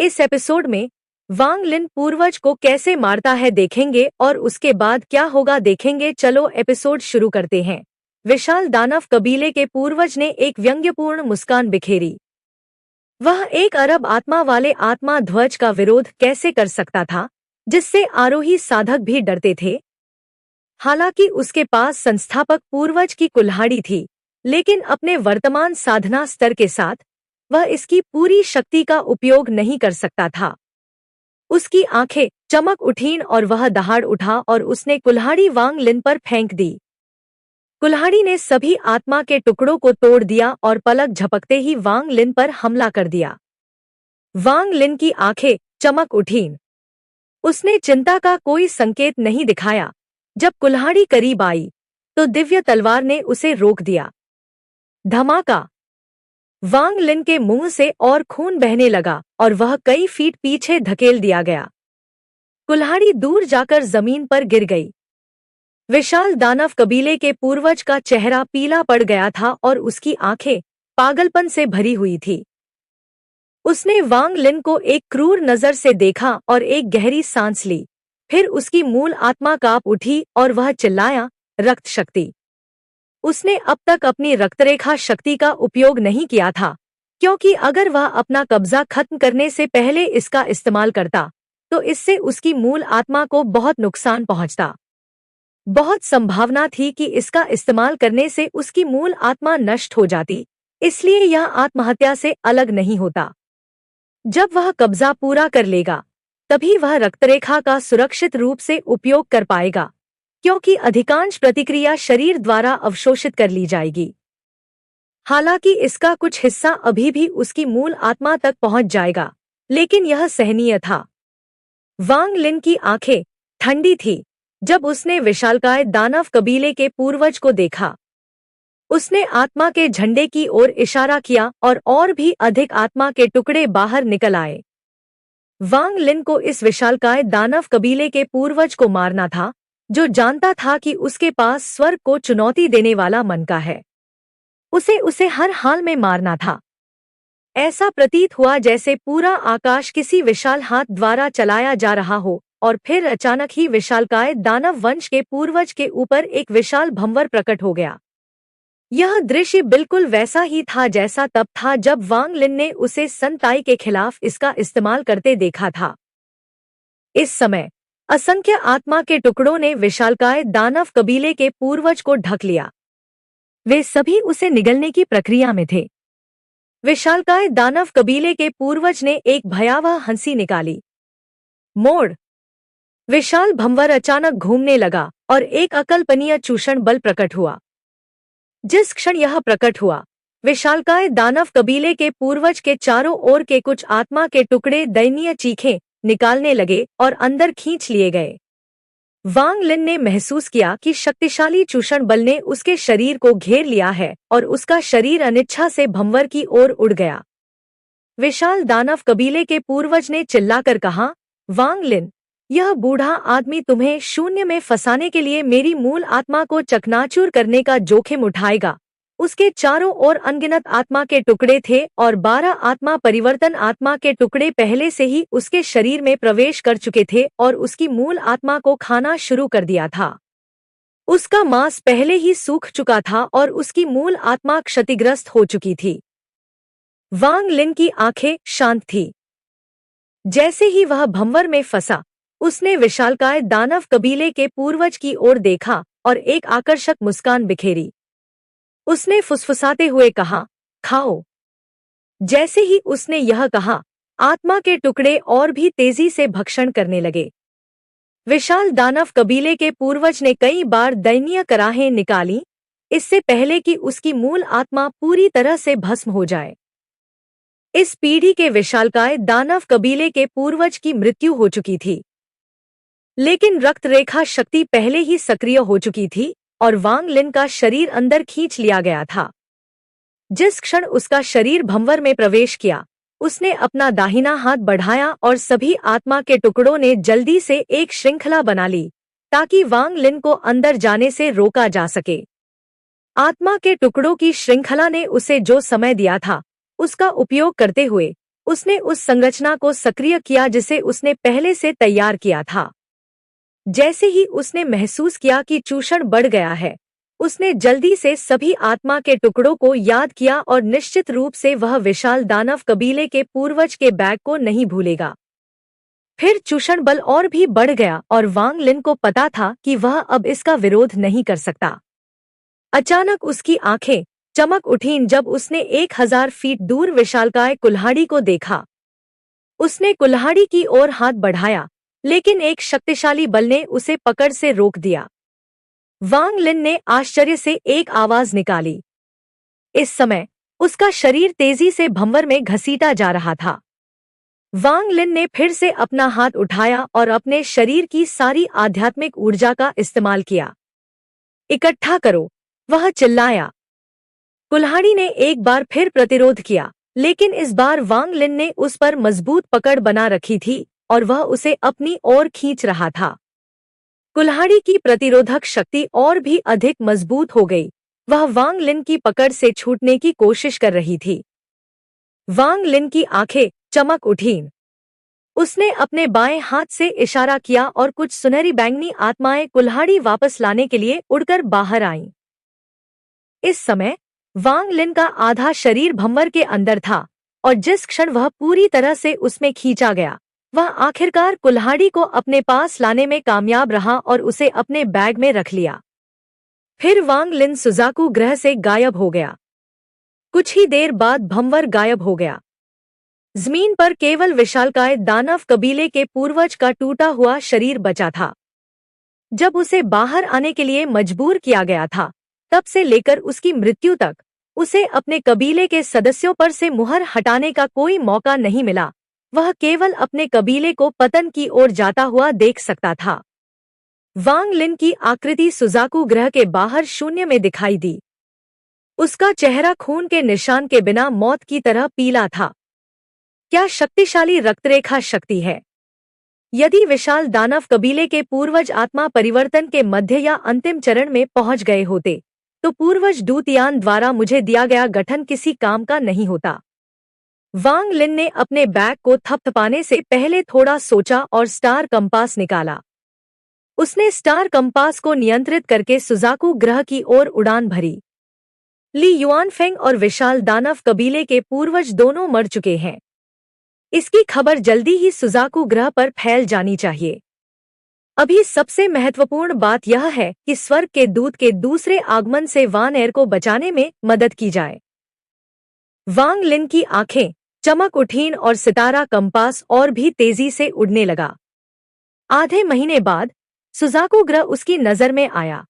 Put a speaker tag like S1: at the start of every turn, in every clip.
S1: इस एपिसोड में वांग लिन पूर्वज को कैसे मारता है देखेंगे और उसके बाद क्या होगा देखेंगे। चलो एपिसोड शुरू करते हैं। विशाल दानव कबीले के पूर्वज ने एक व्यंग्यपूर्ण मुस्कान बिखेरी। वह एक अरब आत्मा वाले आत्मा ध्वज का विरोध कैसे कर सकता था, जिससे आरोही साधक भी डरते थे। हालांकि उसके पास संस्थापक पूर्वज की कुल्हाड़ी थी, लेकिन अपने वर्तमान साधना स्तर के साथ वह इसकी पूरी शक्ति का उपयोग नहीं कर सकता था। उसकी आंखें चमक उठीं और वह दहाड़ उठा और उसने कुल्हाड़ी वांग लिन पर फेंक दी। कुल्हाड़ी ने सभी आत्मा के टुकड़ों को तोड़ दिया और पलक झपकते ही वांग लिन पर हमला कर दिया। वांग लिन की आंखें चमक उठीं। उसने चिंता का कोई संकेत नहीं दिखाया। जब कुल्हाड़ी करीब आई तो दिव्य तलवार ने उसे रोक दिया। धमाका! वांग लिन के मुंह से और खून बहने लगा और वह कई फीट पीछे धकेल दिया गया। कुल्हाड़ी दूर जाकर जमीन पर गिर गई। विशाल दानव कबीले के पूर्वज का चेहरा पीला पड़ गया था और उसकी आंखें पागलपन से भरी हुई थी। उसने वांग लिन को एक क्रूर नजर से देखा और एक गहरी सांस ली। फिर उसकी मूल आत्मा कांप उठी और वह चिल्लाया, रक्त शक्ति। उसने अब तक अपनी रक्तरेखा शक्ति का उपयोग नहीं किया था, क्योंकि अगर वह अपना कब्जा खत्म करने से पहले इसका इस्तेमाल करता तो इससे उसकी मूल आत्मा को बहुत नुकसान पहुंचता। बहुत संभावना थी कि इसका इस्तेमाल करने से उसकी मूल आत्मा नष्ट हो जाती, इसलिए यह आत्महत्या से अलग नहीं होता। जब वह कब्जा पूरा कर लेगा तभी वह रक्तरेखा का सुरक्षित रूप से उपयोग कर पाएगा, क्योंकि अधिकांश प्रतिक्रिया शरीर द्वारा अवशोषित कर ली जाएगी। हालांकि इसका कुछ हिस्सा अभी भी उसकी मूल आत्मा तक पहुंच जाएगा, लेकिन यह सहनीय था। वांग लिन की आंखें ठंडी थी जब उसने विशालकाय दानव कबीले के पूर्वज को देखा। उसने आत्मा के झंडे की ओर इशारा किया और भी अधिक आत्मा के टुकड़े बाहर निकल आए। वांग लिन को इस विशालकाय दानव कबीले के पूर्वज को मारना था, जो जानता था कि उसके पास स्वर्ग को चुनौती देने वाला मन का है। उसे हर हाल में मारना था। ऐसा प्रतीत हुआ जैसे पूरा आकाश किसी विशाल हाथ द्वारा चलाया जा रहा हो और फिर अचानक ही विशालकाय दानव वंश के पूर्वज के ऊपर एक विशाल भंवर प्रकट हो गया। यह दृश्य बिल्कुल वैसा ही था जैसा तब था जब वांग लिन ने उसे सन ताई के खिलाफ इसका इस्तेमाल करते देखा था। इस समय असंख्य आत्मा के टुकड़ों ने विशालकाय दानव कबीले के पूर्वज को ढक लिया। वे सभी उसे निगलने की प्रक्रिया में थे। विशालकाय दानव कबीले के पूर्वज ने एक भयावह हंसी निकाली। मोड़! विशाल भंवर अचानक घूमने लगा और एक अकल्पनीय चूषण बल प्रकट हुआ। जिस क्षण यह प्रकट हुआ, विशालकाय दानव कबीले के पूर्वज के चारों ओर के कुछ आत्मा के टुकड़े दयनीय चीखें निकालने लगे और अंदर खींच लिए गए। वांग लिन ने महसूस किया कि शक्तिशाली चूषण बल ने उसके शरीर को घेर लिया है और उसका शरीर अनिच्छा से भंवर की ओर उड़ गया। विशाल दानव कबीले के पूर्वज ने चिल्लाकर कहा, वांग लिन, यह बूढ़ा आदमी तुम्हें शून्य में फंसाने के लिए मेरी मूल आत्मा को चकनाचूर करने का जोखिम उठाएगा। उसके चारों ओर अनगिनत आत्मा के टुकड़े थे और 12 आत्मा परिवर्तन आत्मा के टुकड़े पहले से ही उसके शरीर में प्रवेश कर चुके थे और उसकी मूल आत्मा को खाना शुरू कर दिया था। उसका मांस पहले ही सूख चुका था और उसकी मूल आत्मा क्षतिग्रस्त हो चुकी थी। वांग लिन की आंखें शांत थी। जैसे ही वह भंवर में फंसा, उसने विशालकाय दानव कबीले के पूर्वज की ओर देखा और एक आकर्षक मुस्कान बिखेरी। उसने फुसफुसाते हुए कहा, खाओ। जैसे ही उसने यह कहा, आत्मा के टुकड़े और भी तेजी से भक्षण करने लगे। विशाल दानव कबीले के पूर्वज ने कई बार दयनीय कराहें निकाली, इससे पहले कि उसकी मूल आत्मा पूरी तरह से भस्म हो जाए। इस पीढ़ी के विशालकाय दानव कबीले के पूर्वज की मृत्यु हो चुकी थी, लेकिन रक्तरेखा शक्ति पहले ही सक्रिय हो चुकी थी और वांग लिन का शरीर अंदर खींच लिया गया था। जिस क्षण उसका शरीर भंवर में प्रवेश किया, उसने अपना दाहिना हाथ बढ़ाया और सभी आत्मा के टुकड़ों ने जल्दी से एक श्रृंखला बना ली ताकि वांग लिन को अंदर जाने से रोका जा सके। आत्मा के टुकड़ों की श्रृंखला ने उसे जो समय दिया था, उसका उपयोग करते हुए उसने उस संरचना को सक्रिय किया जिसे उसने पहले से तैयार किया था। जैसे ही उसने महसूस किया कि चूषण बढ़ गया है, उसने जल्दी से सभी आत्मा के टुकड़ों को याद किया और निश्चित रूप से वह विशाल दानव कबीले के पूर्वज के बैग को नहीं भूलेगा। फिर चूषण बल और भी बढ़ गया और वांग लिन को पता था कि वह अब इसका विरोध नहीं कर सकता। अचानक उसकी आंखें चमक उठीं जब उसने 1000 फीट दूर विशालकाय कुल्हाड़ी को देखा। उसने कुल्हाड़ी की ओर हाथ बढ़ाया, लेकिन एक शक्तिशाली बल ने उसे पकड़ से रोक दिया। वांग लिन ने आश्चर्य से एक आवाज निकाली। इस समय उसका शरीर तेजी से भंवर में घसीटा जा रहा था। वांग लिन ने फिर से अपना हाथ उठाया और अपने शरीर की सारी आध्यात्मिक ऊर्जा का इस्तेमाल किया। इकट्ठा करो, वह चिल्लाया। कुल्हाड़ी ने एक बार फिर प्रतिरोध किया, लेकिन इस बार वांग लिन ने उस पर मजबूत पकड़ बना रखी थी और वह उसे अपनी ओर खींच रहा था। कुल्हाड़ी की प्रतिरोधक शक्ति और भी अधिक मजबूत हो गई। वह वांग लिन की पकड़ से छूटने की कोशिश कर रही थी। वांग लिन की आंखें चमक उठीं। उसने अपने बाएं हाथ से इशारा किया और कुछ सुनहरी बैंगनी आत्माएं कुल्हाड़ी वापस लाने के लिए उड़कर बाहर आईं। इस समय वांग लिन का आधा शरीर भंवर के अंदर था और जिस क्षण वह पूरी तरह से उसमें खींचा गया, वह आखिरकार कुल्हाड़ी को अपने पास लाने में कामयाब रहा और उसे अपने बैग में रख लिया। फिर वांग लिन सुजाकू ग्रह से गायब हो गया। कुछ ही देर बाद भंवर गायब हो गया। जमीन पर केवल विशालकाय दानव कबीले के पूर्वज का टूटा हुआ शरीर बचा था। जब उसे बाहर आने के लिए मजबूर किया गया था, तब से लेकर उसकी मृत्यु तक उसे अपने कबीले के सदस्यों पर से मुहर हटाने का कोई मौका नहीं मिला। वह केवल अपने कबीले को पतन की ओर जाता हुआ देख सकता था। वांग लिन की आकृति सुजाकू ग्रह के बाहर शून्य में दिखाई दी। उसका चेहरा खून के निशान के बिना मौत की तरह पीला था। क्या शक्तिशाली रक्तरेखा शक्ति है! यदि विशाल दानव कबीले के पूर्वज आत्मा परिवर्तन के मध्य या अंतिम चरण में पहुंच गए होते, तो पूर्वज दूतयान द्वारा मुझे दिया गया गठन किसी काम का नहीं होता। वांग लिन ने अपने बैग को थपथपाने से पहले थोड़ा सोचा और स्टार कंपास निकाला। उसने स्टार कंपास को नियंत्रित करके सुजाकू ग्रह की ओर उड़ान भरी। ली युआनफेंग और विशाल दानव कबीले के पूर्वज दोनों मर चुके हैं। इसकी खबर जल्दी ही सुजाकू ग्रह पर फैल जानी चाहिए। अभी सबसे महत्वपूर्ण बात यह है कि स्वर्ग के दूत के दूसरे आगमन से वान एर को बचाने में मदद की जाए। वांग लिन की आंखें चमक उठीं और सितारा कंपास और भी तेजी से उड़ने लगा। आधे महीने बाद सुजाकू ग्रह उसकी नजर में आया।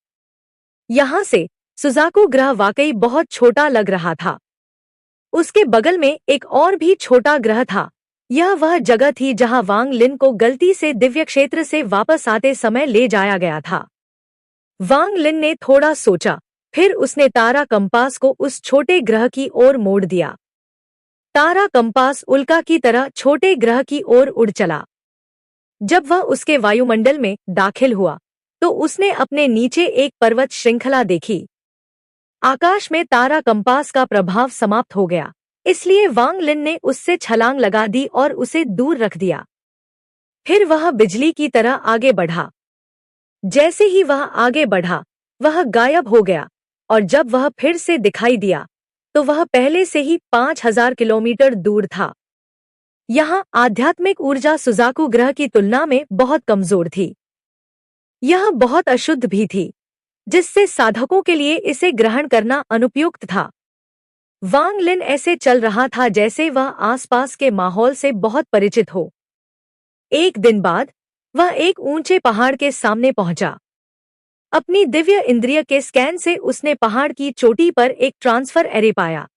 S1: यहां से सुजाकू ग्रह वाकई बहुत छोटा लग रहा था। उसके बगल में एक और भी छोटा ग्रह था। यह वह जगह थी जहां वांग लिन को गलती से दिव्य क्षेत्र से वापस आते समय ले जाया गया था। वांग लिन ने थोड़ा सोचा, फिर उसने तारा कंपास को उस छोटे ग्रह की ओर मोड़ दिया। तारा कंपास उल्का की तरह छोटे ग्रह की ओर उड़ चला। जब वह उसके वायुमंडल में दाखिल हुआ, तो उसने अपने नीचे एक पर्वत श्रृंखला देखी। आकाश में तारा कंपास का प्रभाव समाप्त हो गया, इसलिए वांग लिन ने उससे छलांग लगा दी और उसे दूर रख दिया। फिर वह बिजली की तरह आगे बढ़ा। जैसे ही वह आगे बढ़ा, वह गायब हो गया और जब वह फिर से दिखाई दिया, तो वह पहले से ही 5000 किलोमीटर दूर था। यहाँ आध्यात्मिक ऊर्जा सुजाकू ग्रह की तुलना में बहुत कमजोर थी। यह बहुत अशुद्ध भी थी, जिससे साधकों के लिए इसे ग्रहण करना अनुपयुक्त था। वांग लिन ऐसे चल रहा था जैसे वह आसपास के माहौल से बहुत परिचित हो। एक दिन बाद वह एक ऊंचे पहाड़ के सामने पहुंचा। अपनी दिव्य इंद्रिय के स्कैन से उसने पहाड़ की चोटी पर एक ट्रांसफर एरे पाया।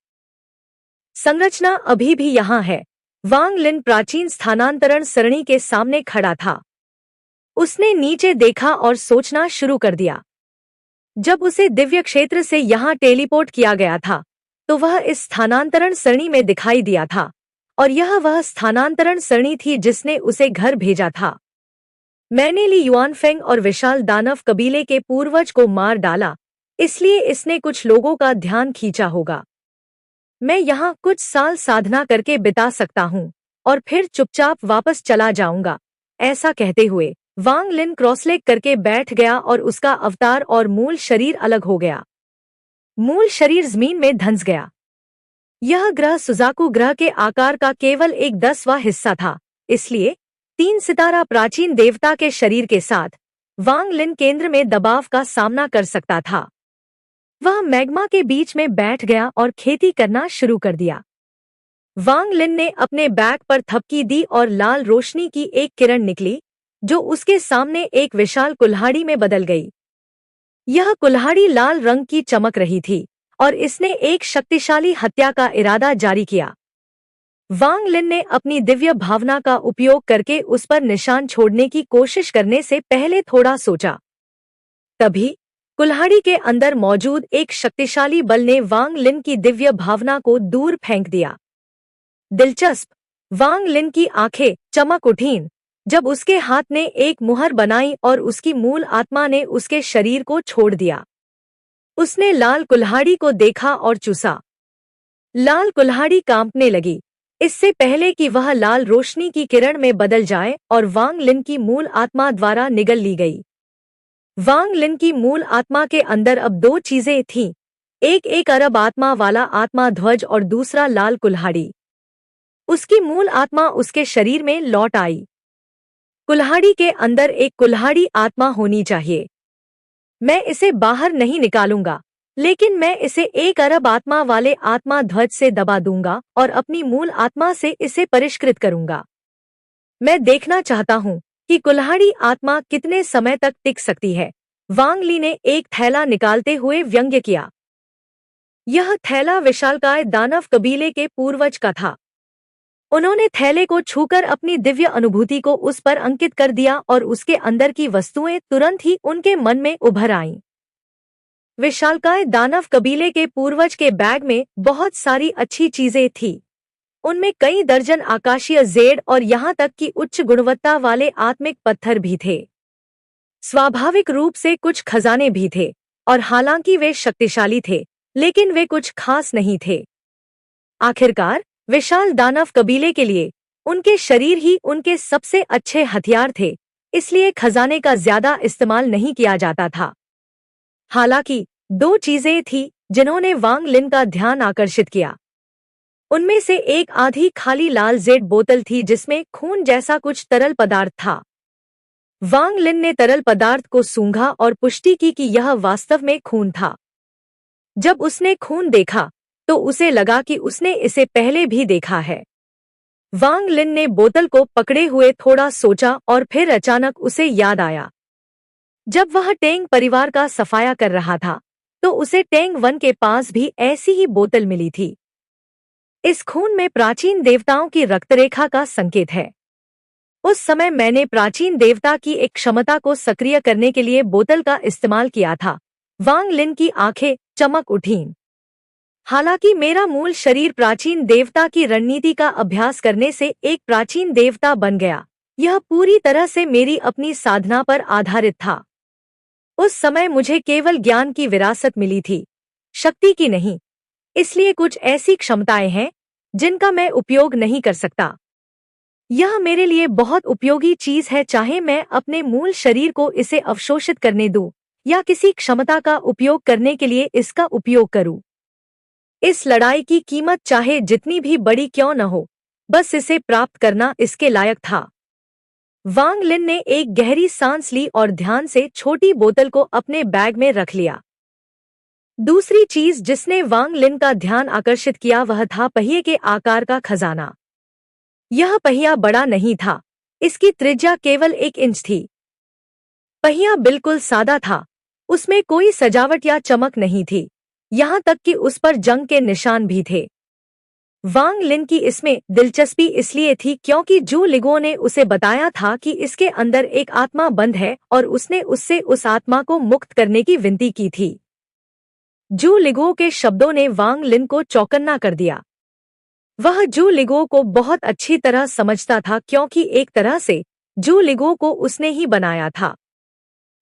S1: संरचना अभी भी यहाँ है। वांग लिन प्राचीन स्थानांतरण सरणी के सामने खड़ा था। उसने नीचे देखा और सोचना शुरू कर दिया। जब उसे दिव्य क्षेत्र से यहाँ टेलीपोर्ट किया गया था, तो वह इस स्थानांतरण सरणी में दिखाई दिया था, और यह वह स्थानांतरण सरणी थी जिसने उसे घर भेजा था। मैंने ली युआनफेंग और विशाल दानव कबीले के पूर्वज को मार डाला, इसलिए इसने कुछ लोगों का ध्यान खींचा होगा। मैं यहाँ कुछ साल साधना करके बिता सकता हूँ। और फिर चुपचाप वापस चला जाऊंगा। ऐसा कहते हुए वांग लिन क्रॉसलेग करके बैठ गया और उसका अवतार और मूल शरीर अलग हो गया। मूल शरीर जमीन में धंस गया। यह ग्रह सुजाकू ग्रह के आकार का केवल एक 10वां हिस्सा था, इसलिए 3 सितारा प्राचीन देवता के शरीर के साथ वांग लिन केंद्र में दबाव का सामना कर सकता था। वह मैग्मा के बीच में बैठ गया और खेती करना शुरू कर दिया। वांग लिन ने अपने बैग पर थपकी दी और लाल रोशनी की एक किरण निकली, जो उसके सामने एक विशाल कुल्हाड़ी में बदल गई। यह कुल्हाड़ी लाल रंग की चमक रही थी और इसने एक शक्तिशाली हत्या का इरादा जारी किया। वांग लिन ने अपनी दिव्य भावना का उपयोग करके उस पर निशान छोड़ने की कोशिश करने से पहले थोड़ा सोचा। तभी कुल्हाड़ी के अंदर मौजूद एक शक्तिशाली बल ने वांग लिन की दिव्य भावना को दूर फेंक दिया। दिलचस्प, वांग लिन की आंखें चमक उठीं जब उसके हाथ ने एक मुहर बनाई और उसकी मूल आत्मा ने उसके शरीर को छोड़ दिया। उसने लाल कुल्हाड़ी को देखा और चूसा। लाल कुल्हाड़ी कांपने लगी, इससे पहले कि वह लाल रोशनी की किरण में बदल जाए और वांग लिन की मूल आत्मा द्वारा निगल ली गई। वांग लिन की मूल आत्मा के अंदर अब 2 चीजें थीं, एक अरब आत्मा वाला आत्मा ध्वज और दूसरा लाल कुल्हाड़ी। उसकी मूल आत्मा उसके शरीर में लौट आई। कुल्हाड़ी के अंदर एक कुल्हाड़ी आत्मा होनी चाहिए। मैं इसे बाहर नहीं निकालूंगा, लेकिन मैं इसे एक अरब आत्मा वाले आत्मा ध्वज से दबा दूंगा और अपनी मूल आत्मा से इसे परिष्कृत करूंगा। मैं देखना चाहता हूं कि कुल्हाड़ी आत्मा कितने समय तक टिक सकती है। वांग ली ने एक थैला निकालते हुए व्यंग्य किया। यह थैला विशालकाय दानव कबीले के पूर्वज का था। उन्होंने थैले को छूकर अपनी दिव्य अनुभूति को उस पर अंकित कर दिया और उसके अंदर की वस्तुएं तुरंत ही उनके मन में उभर आईं। विशालकाय दानव कबीले के पूर्वज के बैग में बहुत सारी अच्छी चीजें थीं। उनमें कई दर्जन आकाशीय जेड और यहाँ तक कि उच्च गुणवत्ता वाले आत्मिक पत्थर भी थे। स्वाभाविक रूप से कुछ खजाने भी थे और हालांकि वे शक्तिशाली थे, लेकिन वे कुछ खास नहीं थे। आखिरकार विशाल दानव कबीले के लिए उनके शरीर ही उनके सबसे अच्छे हथियार थे, इसलिए खजाने का ज्यादा इस्तेमाल नहीं किया जाता था। हालांकि 2 चीजें थीं जिन्होंने वांग लिन का ध्यान आकर्षित किया। उनमें से एक आधी खाली लाल जेड बोतल थी जिसमें खून जैसा कुछ तरल पदार्थ था। वांग लिन ने तरल पदार्थ को सूंघा और पुष्टि की कि यह वास्तव में खून था। जब उसने खून देखा तो उसे लगा कि उसने इसे पहले भी देखा है। वांग लिन ने बोतल को पकड़े हुए थोड़ा सोचा और फिर अचानक उसे याद आया। जब वह टेंग परिवार का सफाया कर रहा था तो उसे टेंग वन के पास भी ऐसी ही बोतल मिली थी। इस खून में प्राचीन देवताओं की रक्तरेखा का संकेत है। उस समय मैंने प्राचीन देवता की एक क्षमता को सक्रिय करने के लिए बोतल का इस्तेमाल किया था। वांग लिन की आंखें चमक उठीं। हालांकि मेरा मूल शरीर प्राचीन देवता की रणनीति का अभ्यास करने से एक प्राचीन देवता बन गया, यह पूरी तरह से मेरी अपनी साधना पर आधारित था। उस समय मुझे केवल ज्ञान की विरासत मिली थी, शक्ति की नहीं। इसलिए कुछ ऐसी क्षमताएं हैं जिनका मैं उपयोग नहीं कर सकता। यह मेरे लिए बहुत उपयोगी चीज है, चाहे मैं अपने मूल शरीर को इसे अवशोषित करने दूं या किसी क्षमता का उपयोग करने के लिए इसका उपयोग करूं। इस लड़ाई की कीमत चाहे जितनी भी बड़ी क्यों न हो, बस इसे प्राप्त करना इसके लायक था। वांग लिन ने एक गहरी सांस ली और ध्यान से छोटी बोतल को अपने बैग में रख लिया। दूसरी चीज जिसने वांग लिन का ध्यान आकर्षित किया वह था पहिए के आकार का खजाना। यह पहिया बड़ा नहीं था, इसकी त्रिज्या केवल 1 इंच थी। पहिया बिल्कुल सादा था, उसमें कोई सजावट या चमक नहीं थी, यहाँ तक कि उस पर जंग के निशान भी थे। वांग लिन की इसमें दिलचस्पी इसलिए थी क्योंकि जू लिगो ने उसे बताया था कि इसके अंदर एक आत्मा बंद है और उसने उससे उस आत्मा को मुक्त करने की विनती की थी। जू लिगो के शब्दों ने वांग लिन को चौकन्ना कर दिया। वह जू लिगो को बहुत अच्छी तरह समझता था क्योंकि एक तरह से जू लिगो को उसने ही बनाया था।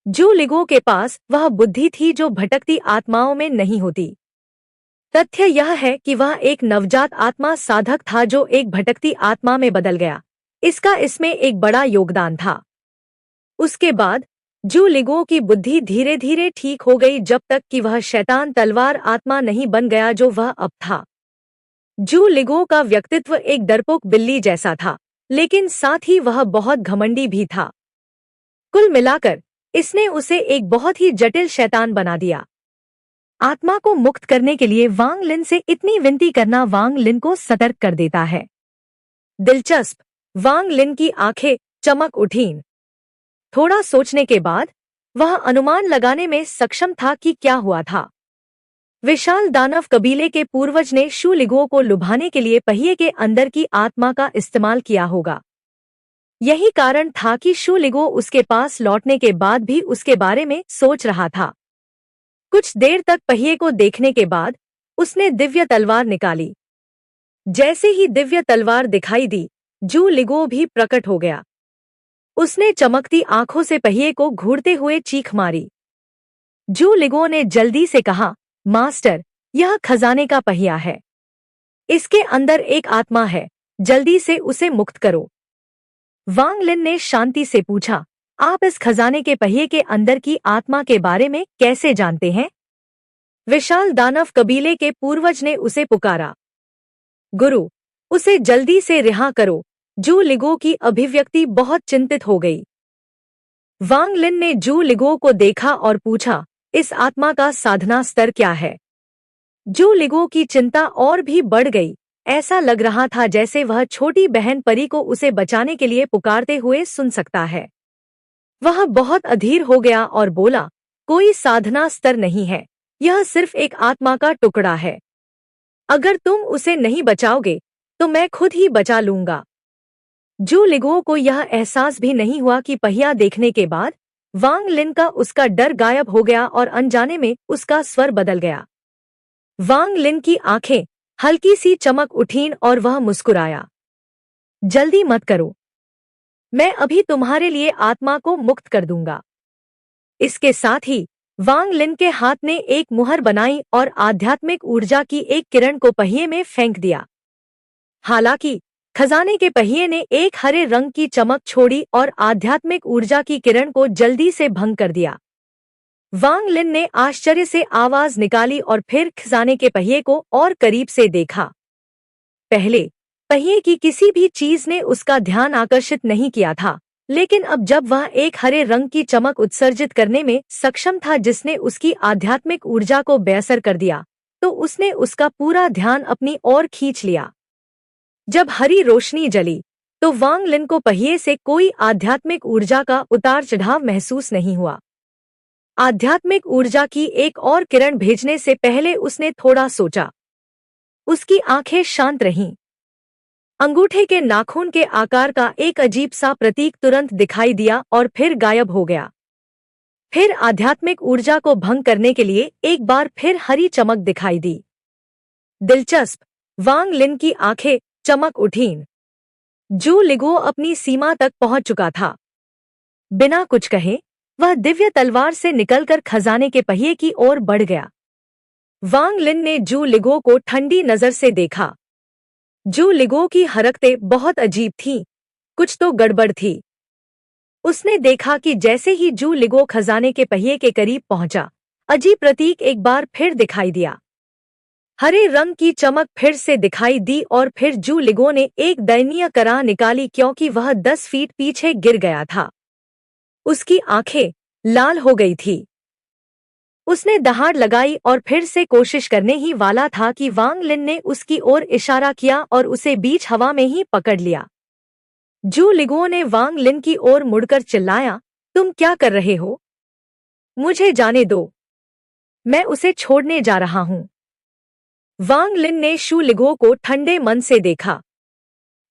S1: जू लिगो के पास वह बुद्धि थी जो भटकती आत्माओं में नहीं होती। तथ्य यह है कि वह एक नवजात आत्मा साधक था जो एक भटकती आत्मा में बदल गया। इसका इसमें एक बड़ा योगदान था। उसके बाद जू लिगो की बुद्धि धीरे धीरे ठीक हो गई जब तक कि वह शैतान तलवार आत्मा नहीं बन गया जो वह अब था। जू लिगो का व्यक्तित्व एक डरपोक बिल्ली जैसा था, लेकिन साथ ही वह बहुत घमंडी भी था। कुल मिलाकर इसने उसे एक बहुत ही जटिल शैतान बना दिया। आत्मा को मुक्त करने के लिए वांग लिन से इतनी विनती करना वांग लिन को सतर्क कर देता है। दिलचस्प, वांग लिन की आंखें चमक उठीं। थोड़ा सोचने के बाद वह अनुमान लगाने में सक्षम था कि क्या हुआ था। विशाल दानव कबीले के पूर्वज ने शू लिगो को लुभाने के लिए पहिए के अंदर की आत्मा का इस्तेमाल किया होगा। यही कारण था कि शू लिगो उसके पास लौटने के बाद भी उसके बारे में सोच रहा था। कुछ देर तक पहिए को देखने के बाद उसने दिव्य तलवार निकाली। जैसे ही दिव्य तलवार दिखाई दी, जू लिगो भी प्रकट हो गया। उसने चमकती आंखों से पहिए को घूरते हुए चीख मारी। जू लिगो ने जल्दी से कहा, मास्टर, यह खजाने का पहिया है। इसके अंदर एक आत्मा है, जल्दी से उसे मुक्त करो। वांग लिन ने शांति से पूछा, आप इस खजाने के पहिए के अंदर की आत्मा के बारे में कैसे जानते हैं? विशाल दानव कबीले के पूर्वज ने उसे पुकारा। गुरु, उसे जल्दी से रिहा करो। जू लिगो की अभिव्यक्ति बहुत चिंतित हो गई। वांग लिन ने जू लिगो को देखा और पूछा, इस आत्मा का साधना स्तर क्या है? जू लिगो की चिंता और भी बढ़ गई। ऐसा लग रहा था जैसे वह छोटी बहन परी को उसे बचाने के लिए पुकारते हुए सुन सकता है। वह बहुत अधीर हो गया और बोला, कोई साधना स्तर नहीं है, यह सिर्फ एक आत्मा का टुकड़ा है। अगर तुम उसे नहीं बचाओगे तो मैं खुद ही बचा लूंगा। जू लिगो को यह एहसास भी नहीं हुआ कि पहिया देखने के बाद वांग लिन का उसका डर गायब हो गया और अनजाने में उसका स्वर बदल गया। वांग लिन की आंखें हल्की सी चमक उठीं और वह मुस्कुराया। जल्दी मत करो, मैं अभी तुम्हारे लिए आत्मा को मुक्त कर दूंगा। इसके साथ ही वांग लिन के हाथ ने एक मुहर बनाई और आध्यात्मिक ऊर्जा की एक किरण को पहिए में फेंक दिया। हालांकि खजाने के पहिए ने एक हरे रंग की चमक छोड़ी और आध्यात्मिक ऊर्जा की किरण को जल्दी से भंग कर दिया। वांग लिन ने आश्चर्य से आवाज निकाली और फिर खजाने के पहिए को और करीब से देखा। पहले पहिए की किसी भी चीज ने उसका ध्यान आकर्षित नहीं किया था, लेकिन अब जब वह एक हरे रंग की चमक उत्सर्जित करने में सक्षम था जिसने उसकी आध्यात्मिक ऊर्जा को बेअसर कर दिया, तो उसने उसका पूरा ध्यान अपनी ओर खींच लिया। जब हरी रोशनी जली तो वांग लिन को पहिए से कोई आध्यात्मिक ऊर्जा का उतार चढ़ाव महसूस नहीं हुआ। आध्यात्मिक ऊर्जा की एक और किरण भेजने से पहले उसने थोड़ा सोचा। उसकी आंखें शांत रहीं। अंगूठे के नाखून के आकार का एक अजीब सा प्रतीक तुरंत दिखाई दिया और फिर गायब हो गया। फिर आध्यात्मिक ऊर्जा को भंग करने के लिए एक बार फिर हरी चमक दिखाई दी। दिलचस्प, वांग लिन की आंखें चमक उठीं। जू लिगो अपनी सीमा तक पहुंच चुका था। बिना कुछ कहे वह दिव्य तलवार से निकलकर खजाने के पहिए की ओर बढ़ गया। वांग लिन ने जू लिगो को ठंडी नजर से देखा। जू लिगो की हरकतें बहुत अजीब थीं, कुछ तो गड़बड़ थी। उसने देखा कि जैसे ही जू लिगो खजाने के पहिए के करीब पहुंचा, अजीब प्रतीक एक बार फिर दिखाई दिया। हरे रंग की चमक फिर से दिखाई दी और फिर जू लिगो ने एक दयनीय कराह निकाली क्योंकि वह 10 फीट पीछे गिर गया था। उसकी आंखें लाल हो गई थी। उसने दहाड़ लगाई और फिर से कोशिश करने ही वाला था कि वांग लिन ने उसकी ओर इशारा किया और उसे बीच हवा में ही पकड़ लिया। जू लिगो ने वांग लिन की ओर मुड़कर चिल्लाया, तुम क्या कर रहे हो? मुझे जाने दो, मैं उसे छोड़ने जा रहा हूं। वांग लिन ने शू लिगो को ठंडे मन से देखा।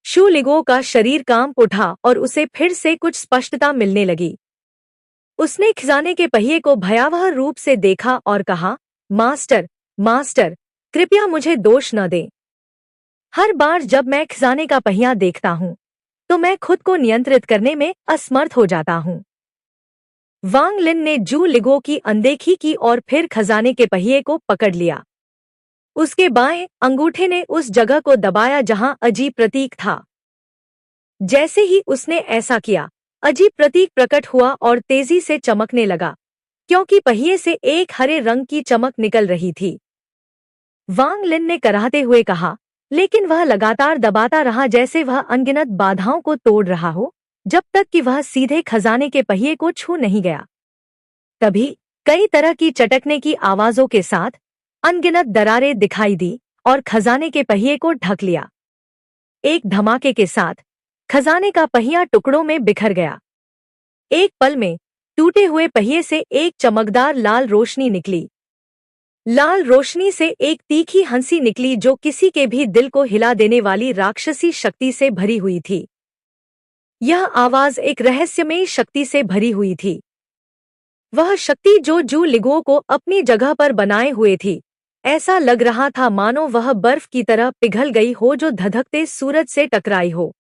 S1: शू लिगो का शरीर कांप उठा और उसे फिर से कुछ स्पष्टता मिलने लगी। उसने खजाने के पहिए को भयावह रूप से देखा और कहा, मास्टर, मास्टर, कृपया मुझे दोष न दें। हर बार जब मैं खजाने का पहिया देखता हूं तो मैं खुद को नियंत्रित करने में असमर्थ हो जाता हूं। वांग लिन ने जू लिगो की अनदेखी की और फिर खजाने के पहिए को पकड़ लिया। उसके बाएं अंगूठे ने उस जगह को दबाया जहां अजीब प्रतीक था। जैसे ही उसने ऐसा किया, अजीब प्रतीक प्रकट हुआ और तेजी से चमकने लगा, क्योंकि पहिए से एक हरे रंग की चमक निकल रही थी। वांग लिन ने कराहते हुए कहा, लेकिन वह लगातार दबाता रहा जैसे वह अनगिनत बाधाओं को तोड़ रहा हो, जब तक कि वह सीधे खजाने के पहिए को छू नहीं गया। तभी कई तरह की चटकने की आवाजों के साथ अनगिनत दरारें दिखाई दी और खजाने के पहिए को ढक लिया। एक धमाके के साथ खजाने का पहिया टुकड़ों में बिखर गया। एक पल में टूटे हुए पहिए से एक चमकदार लाल रोशनी निकली। लाल रोशनी से एक तीखी हंसी निकली जो किसी के भी दिल को हिला देने वाली राक्षसी शक्ति से भरी हुई थी। यह आवाज एक रहस्यमयी शक्ति से भरी हुई थी। वह शक्ति जो जू लिगुओ को अपनी जगह पर बनाए हुए थी। ऐसा लग रहा था मानो वह बर्फ की तरह पिघल गई हो जो धधकते सूरज से टकराई हो।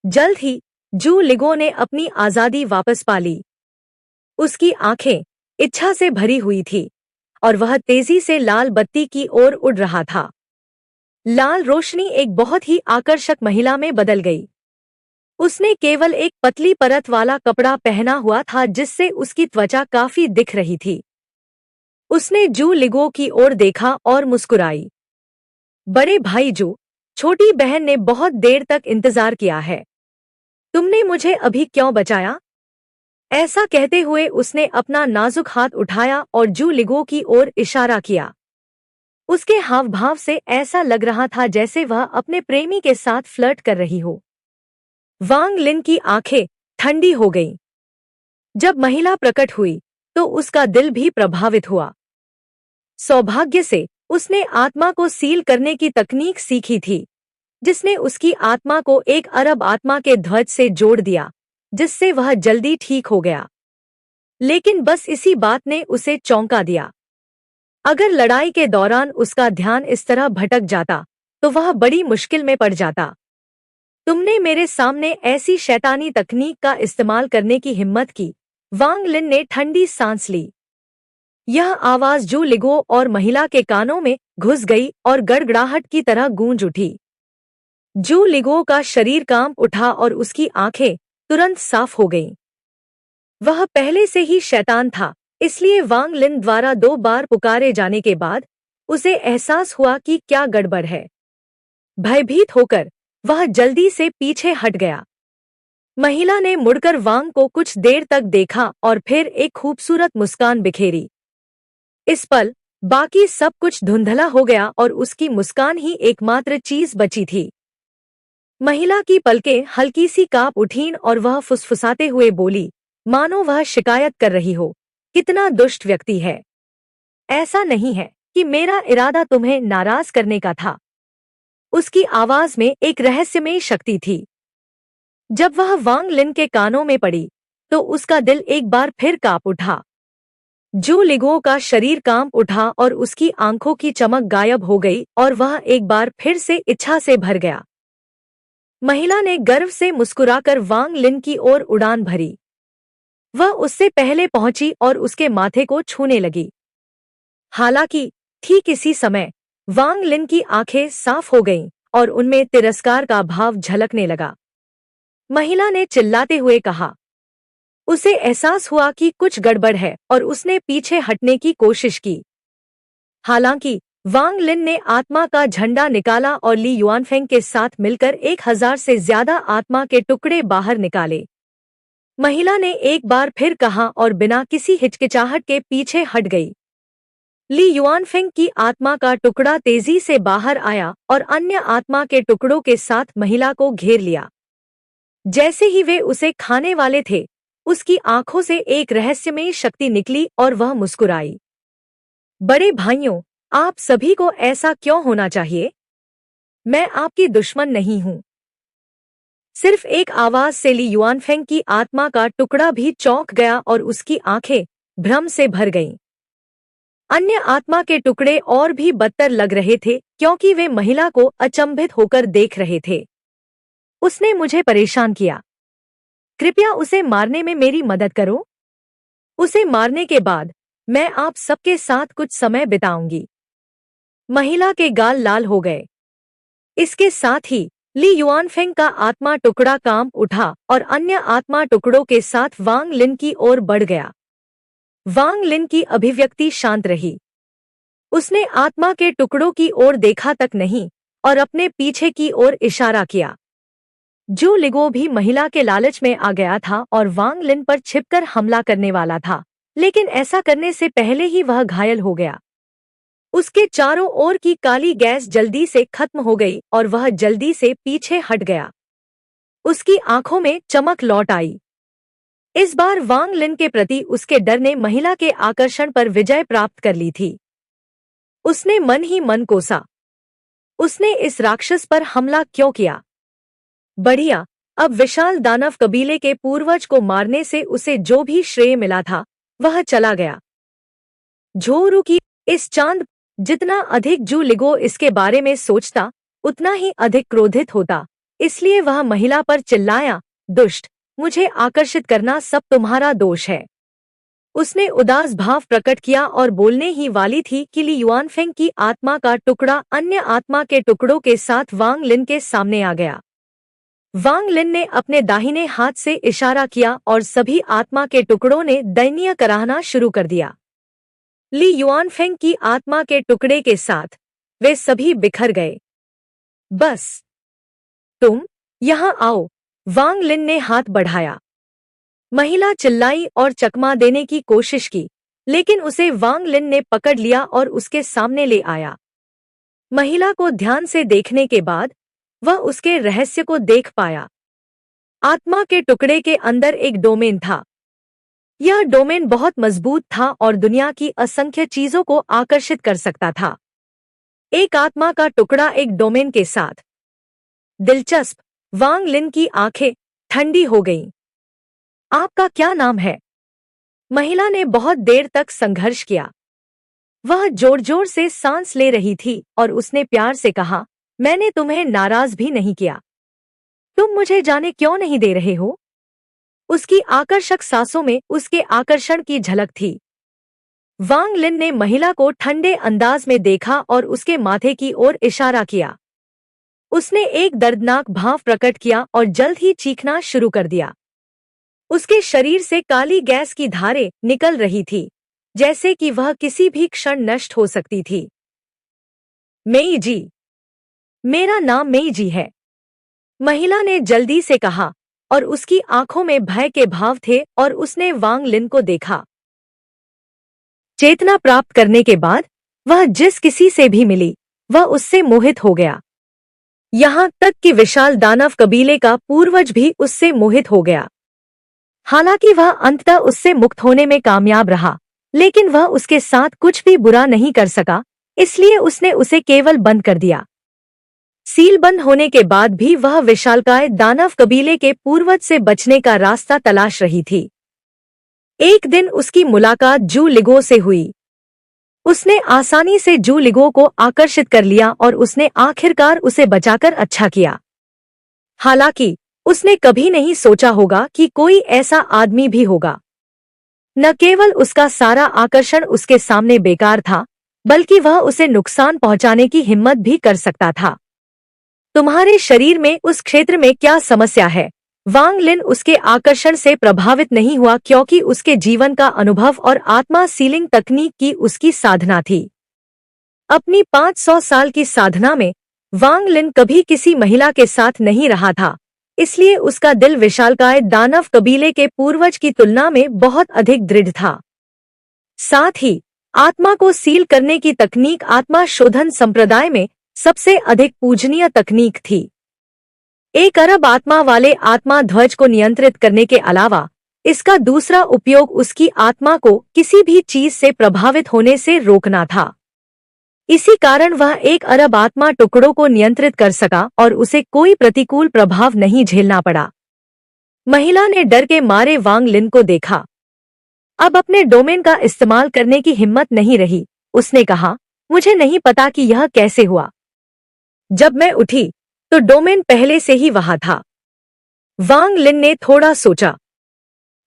S1: जल्द ही जू लिगुओ ने अपनी आजादी वापस पा ली। उसकी आंखें इच्छा से भरी हुई थी और वह तेजी से लाल बत्ती की ओर उड़ रहा था। लाल रोशनी एक बहुत ही आकर्षक महिला में बदल गई। उसने केवल एक पतली परत वाला कपड़ा पहना हुआ था जिससे उसकी त्वचा काफी दिख रही थी। उसने जू लिगुओ की ओर देखा और मुस्कुराई। बड़े भाई जू, छोटी बहन ने बहुत देर तक इंतजार किया है। तुमने मुझे अभी क्यों बचाया? ऐसा कहते हुए उसने अपना नाजुक हाथ उठाया और जू लिगुओ की ओर इशारा किया। उसके हाव भाव से ऐसा लग रहा था जैसे वह अपने प्रेमी के साथ फ्लर्ट कर रही हो। वांग लिन की आंखें ठंडी हो गईं। जब महिला प्रकट हुई तो उसका दिल भी प्रभावित हुआ। सौभाग्य से उसने आत्मा को सील करने की तकनीक सीखी थी, जिसने उसकी आत्मा को एक अरब आत्मा के ध्वज से जोड़ दिया, जिससे वह जल्दी ठीक हो गया। लेकिन बस इसी बात ने उसे चौंका दिया। अगर लड़ाई के दौरान उसका ध्यान इस तरह भटक जाता तो वह बड़ी मुश्किल में पड़ जाता। तुमने मेरे सामने ऐसी शैतानी तकनीक का इस्तेमाल करने की हिम्मत की। वांग लिन ने ठंडी सांस ली। यह आवाज जू लिगुओ और महिला के कानों में घुस गई और गड़गड़ाहट की तरह गूंज उठी। जू लिगुओ का शरीर कांप उठा और उसकी आंखें तुरंत साफ हो गईं। वह पहले से ही शैतान था, इसलिए वांग लिन द्वारा 2 बार पुकारे जाने के बाद उसे एहसास हुआ कि क्या गड़बड़ है। भयभीत होकर वह जल्दी से पीछे हट गया। महिला ने मुड़कर वांग को कुछ देर तक देखा और फिर एक खूबसूरत मुस्कान बिखेरी। इस पल बाकी सब कुछ धुंधला हो गया और उसकी मुस्कान ही एकमात्र चीज बची थी। महिला की पलकें हल्की सी कांप उठीं और वह फुसफुसाते हुए बोली, मानो वह शिकायत कर रही हो, कितना दुष्ट व्यक्ति है। ऐसा नहीं है कि मेरा इरादा तुम्हें नाराज करने का था। उसकी आवाज में एक रहस्यमयी शक्ति थी। जब वह वांग लिन के कानों में पड़ी तो उसका दिल एक बार फिर कांप उठा। जू लिगुओ का शरीर कांप उठा और उसकी आंखों की चमक गायब हो गई और वह एक बार फिर से इच्छा से भर गया। महिला ने गर्व से मुस्कुराकर वांग लिन की ओर उड़ान भरी। वह उससे पहले पहुंची और उसके माथे को छूने लगी। हालांकि ठीक इसी समय वांग लिन की आंखें साफ हो गईं और उनमें तिरस्कार का भाव झलकने लगा। महिला ने चिल्लाते हुए कहा। उसे एहसास हुआ कि कुछ गड़बड़ है और उसने पीछे हटने की कोशिश की। हालांकि वांग लिन ने आत्मा का झंडा निकाला और ली युआनफेंग के साथ मिलकर 1000 से ज्यादा आत्मा के टुकड़े बाहर निकाले। महिला ने एक बार फिर कहा और बिना किसी हिचकिचाहट के पीछे हट गई। ली युआनफेंग की आत्मा का टुकड़ा तेजी से बाहर आया और अन्य आत्मा के टुकड़ों के साथ महिला को घेर लिया। जैसे ही वे उसे खाने वाले थे, उसकी आंखों से एक रहस्यमयी शक्ति निकली और वह मुस्कुराई। बड़े भाइयों, आप सभी को ऐसा क्यों होना चाहिए? मैं आपकी दुश्मन नहीं हूं। सिर्फ एक आवाज से ली युआनफेंग की आत्मा का टुकड़ा भी चौंक गया और उसकी आंखें भ्रम से भर गईं। अन्य आत्मा के टुकड़े और भी बदतर लग रहे थे क्योंकि वे महिला को अचंभित होकर देख रहे थे। उसने मुझे परेशान किया। कृपया उसे मारने में मेरी मदद करो। उसे मारने के बाद मैं आप सबके साथ कुछ समय बिताऊंगी। महिला के गाल लाल हो गए। इसके साथ ही ली युआनफेंग का आत्मा टुकड़ा कांप उठा और अन्य आत्मा टुकड़ों के साथ वांग लिन की ओर बढ़ गया। वांग लिन की अभिव्यक्ति शांत रही। उसने आत्मा के टुकड़ों की ओर देखा तक नहीं और अपने पीछे की ओर इशारा किया। जू लिगो भी महिला के लालच में आ गया था और वांग लिन पर छिपकर हमला करने वाला था, लेकिन ऐसा करने से पहले ही वह घायल हो गया। उसके चारों ओर की काली गैस जल्दी से खत्म हो गई और वह जल्दी से पीछे हट गया। उसकी आंखों में चमक लौट आई। इस बार वांग लिन के प्रति उसके डर ने महिला के आकर्षण पर विजय प्राप्त कर ली थी। उसने मन ही मन कोसा, उसने इस राक्षस पर हमला क्यों किया? बढ़िया, अब विशाल दानव कबीले के पूर्वज को मारने से उसे जो भी श्रेय मिला था वह चला गया। झोरू की इस चांद जितना अधिक जू लिगो इसके बारे में सोचता उतना ही अधिक क्रोधित होता, इसलिए वह महिला पर चिल्लाया, दुष्ट, मुझे आकर्षित करना सब तुम्हारा दोष है। उसने उदास भाव प्रकट किया और बोलने ही वाली थी कि ली युआनफेंग की आत्मा का टुकड़ा अन्य आत्मा के टुकड़ों के साथ वांग लिन के सामने आ गया। वांग लिन ने अपने दाहिने हाथ से इशारा किया और सभी आत्मा के टुकड़ों ने दयनीय कराहना शुरू कर दिया। ली युआनफेंग की आत्मा के टुकड़े के साथ वे सभी बिखर गए। बस, तुम यहाँ आओ, वांग लिन ने हाथ बढ़ाया। महिला चिल्लाई और चकमा देने की कोशिश की, लेकिन उसे वांग लिन ने पकड़ लिया और उसके सामने ले आया। महिला को ध्यान से देखने के बाद वह उसके रहस्य को देख पाया। आत्मा के टुकड़े के अंदर एक डोमेन था। यह डोमेन बहुत मजबूत था और दुनिया की असंख्य चीजों को आकर्षित कर सकता था। एक आत्मा का टुकड़ा एक डोमेन के साथ। दिलचस्प, वांग लिन की आंखें ठंडी हो गईं। आपका क्या नाम है? महिला ने बहुत देर तक संघर्ष किया। वह जोर जोर से सांस ले रही थी और उसने प्यार से कहा, मैंने तुम्हें नाराज भी नहीं किया। तुम मुझे जाने क्यों नहीं दे रहे हो? उसकी आकर्षक सांसों में उसके आकर्षण की झलक थी। वांग लिन ने महिला को ठंडे अंदाज में देखा और उसके माथे की ओर इशारा किया। उसने एक दर्दनाक भाव प्रकट किया और जल्द ही चीखना शुरू कर दिया। उसके शरीर से काली गैस की धारें निकल रही थी, जैसे कि वह किसी भी क्षण नष्ट हो सकती थी। मेई जी, मेरा नाम मेई जी है, महिला ने जल्दी से कहा और उसकी आंखों में भय के भाव थे और उसने वांग लिन को देखा। चेतना प्राप्त करने के बाद वह जिस किसी से भी मिली वह उससे मोहित हो गया। यहाँ तक कि विशाल दानव कबीले का पूर्वज भी उससे मोहित हो गया। हालांकि वह अंततः उससे मुक्त होने में कामयाब रहा, लेकिन वह उसके साथ कुछ भी बुरा नहीं कर सका, इसलिए उसने उसे केवल बंद कर दिया। सील बंद होने के बाद भी वह विशालकाय दानव कबीले के पूर्वज से बचने का रास्ता तलाश रही थी। एक दिन उसकी मुलाकात जू लिगो से हुई। उसने आसानी से जू लिगो को आकर्षित कर लिया और उसने आखिरकार उसे बचाकर अच्छा किया। हालांकि उसने कभी नहीं सोचा होगा कि कोई ऐसा आदमी भी होगा। न केवल उसका सारा आकर्षण उसके सामने बेकार था, बल्कि वह उसे नुकसान पहुंचाने की हिम्मत भी कर सकता था। तुम्हारे शरीर में उस क्षेत्र में क्या समस्या है? वांग लिन उसके आकर्षण से प्रभावित नहीं हुआ क्योंकि उसके जीवन का अनुभव और आत्मा सीलिंग तकनीक की उसकी साधना थी। अपनी 500 साल की साधना में वांग लिन कभी किसी महिला के साथ नहीं रहा था, इसलिए उसका दिल विशालकाय दानव कबीले के पूर्वज की तुलना में बहुत अधिक दृढ़ था। साथ ही आत्मा को सील करने की तकनीक आत्मा शोधन संप्रदाय में सबसे अधिक पूजनीय तकनीक थी। एक अरब आत्मा वाले आत्मा ध्वज को नियंत्रित करने के अलावा इसका दूसरा उपयोग उसकी आत्मा को किसी भी चीज से प्रभावित होने से रोकना था। इसी कारण वह एक अरब आत्मा टुकड़ों को नियंत्रित कर सका और उसे कोई प्रतिकूल प्रभाव नहीं झेलना पड़ा। महिला ने डर के मारे वांग लिन को देखा। अब अपने डोमेन का इस्तेमाल करने की हिम्मत नहीं रही। उसने कहा, मुझे नहीं पता कि यह कैसे हुआ। जब मैं उठी तो डोमेन पहले से ही वहां था। वांग लिन ने थोड़ा सोचा।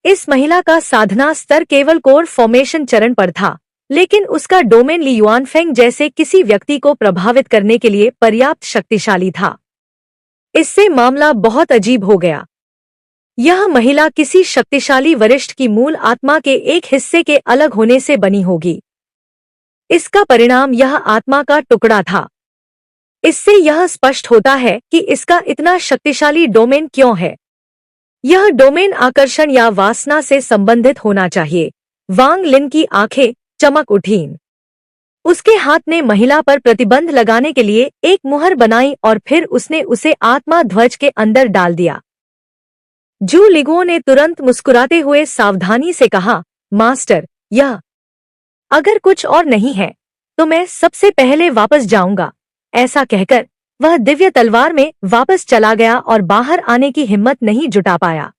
S1: इस महिला का साधना स्तर केवल कोर फॉर्मेशन चरण पर था, लेकिन उसका डोमेन ली युआनफेंग जैसे किसी व्यक्ति को प्रभावित करने के लिए पर्याप्त शक्तिशाली था। इससे मामला बहुत अजीब हो गया। यह महिला किसी शक्तिशाली वरिष्ठ की मूल आत्मा के एक हिस्से के अलग होने से बनी होगी। इसका परिणाम यह आत्मा का टुकड़ा था। इससे यह स्पष्ट होता है कि इसका इतना शक्तिशाली डोमेन क्यों है। यह डोमेन आकर्षण या वासना से संबंधित होना चाहिए। वांग लिन की आंखें चमक उठीं। उसके हाथ ने महिला पर प्रतिबंध लगाने के लिए एक मुहर बनाई और फिर उसने उसे आत्मा ध्वज के अंदर डाल दिया। जू लिगुओ ने तुरंत मुस्कुराते हुए सावधानी से कहा, मास्टर, यह अगर कुछ और नहीं है तो मैं सबसे पहले वापस जाऊंगा। ऐसा कहकर वह दिव्य तलवार में वापस चला गया और बाहर आने की हिम्मत नहीं जुटा पाया।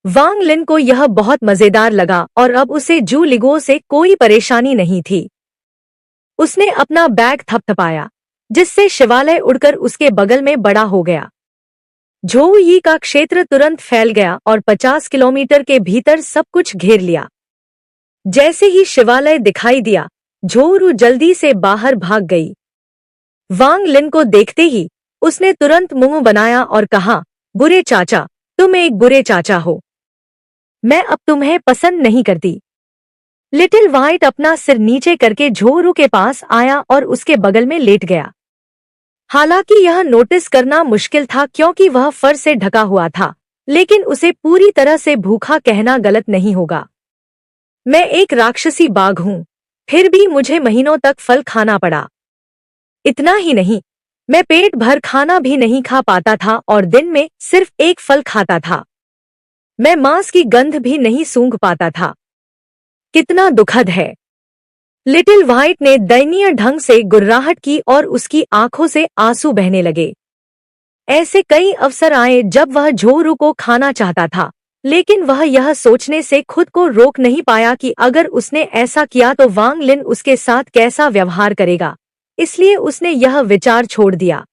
S1: वांग लिन को यह बहुत मजेदार लगा और अब उसे जू लिगुओ से कोई परेशानी नहीं थी। उसने अपना बैग थपथपाया, जिससे शिवालय उड़कर उसके बगल में बड़ा हो गया। झोउ यी का क्षेत्र तुरंत फैल गया और 50 किलोमीटर के भीतर सब कुछ घेर लिया। जैसे ही शिवालय दिखाई दिया, झोउ जल्दी से बाहर भाग गई। वांग लिन को देखते ही उसने तुरंत मुंह बनाया और कहा, बुरे चाचा, तुम एक बुरे चाचा हो। मैं अब तुम्हें पसंद नहीं करती। लिटिल व्हाइट अपना सिर नीचे करके झोउ के पास आया और उसके बगल में लेट गया। हालांकि यह नोटिस करना मुश्किल था क्योंकि वह फर से ढका हुआ था, लेकिन उसे पूरी तरह से भूखा कहना गलत नहीं होगा। मैं एक राक्षसी बाघ हूँ, फिर भी मुझे महीनों तक फल खाना पड़ा। इतना ही नहीं, मैं पेट भर खाना भी नहीं खा पाता था और दिन में सिर्फ एक फल खाता था। मैं मांस की गंध भी नहीं सूंघ पाता था। कितना दुखद है। लिटिल व्हाइट ने दयनीय ढंग से गुर्राहट की और उसकी आंखों से आंसू बहने लगे। ऐसे कई अवसर आए जब वह झोउ को खाना चाहता था, लेकिन वह यह सोचने से खुद को रोक नहीं पाया कि अगर उसने ऐसा किया तो वांग लिन उसके साथ कैसा व्यवहार करेगा, इसलिए उसने यह विचार छोड़ दिया।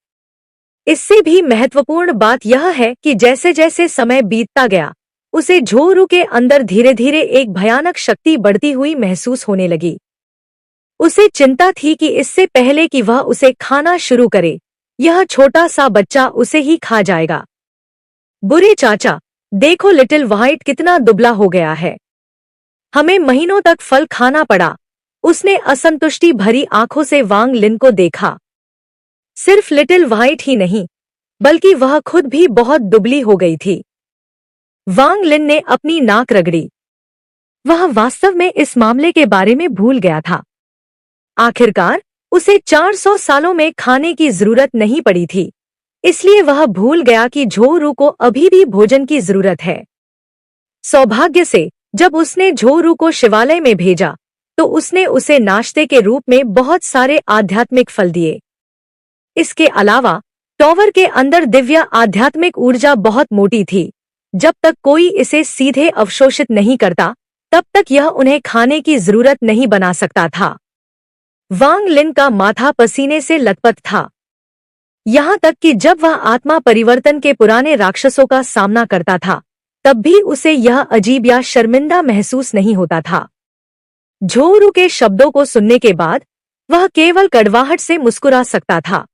S1: इससे भी महत्वपूर्ण बात यह है कि जैसे जैसे समय बीतता गया, उसे झोउ के अंदर धीरे धीरे एक भयानक शक्ति बढ़ती हुई महसूस होने लगी। उसे चिंता थी कि इससे पहले कि वह उसे खाना शुरू करे, यह छोटा सा बच्चा उसे ही खा जाएगा। बुरे चाचा, देखो लिटिल व्हाइट कितना दुबला हो गया है। हमें महीनों तक फल खाना पड़ा। उसने असंतुष्टि भरी आंखों से वांग लिन को देखा। सिर्फ लिटिल व्हाइट ही नहीं, बल्कि वह खुद भी बहुत दुबली हो गई थी। वांग लिन ने अपनी नाक रगड़ी। वह वास्तव में इस मामले के बारे में भूल गया था। आखिरकार उसे 400 सालों में खाने की जरूरत नहीं पड़ी थी, इसलिए वह भूल गया कि झोउ को अभी भी भोजन की जरूरत है। सौभाग्य से जब उसने झोउ को शिवालय में भेजा तो उसने उसे नाश्ते के रूप में बहुत सारे आध्यात्मिक फल दिए। इसके अलावा टॉवर के अंदर दिव्य आध्यात्मिक ऊर्जा बहुत मोटी थी। जब तक कोई इसे सीधे अवशोषित नहीं करता, तब तक यह उन्हें खाने की जरूरत नहीं बना सकता था। वांग लिन का माथा पसीने से लथपथ था। यहाँ तक कि जब वह आत्मा परिवर्तन के पुराने राक्षसों का सामना करता था, तब भी उसे यह अजीब या शर्मिंदा महसूस नहीं होता था। झोउ के शब्दों को सुनने के बाद वह केवल कड़वाहट से मुस्कुरा सकता था।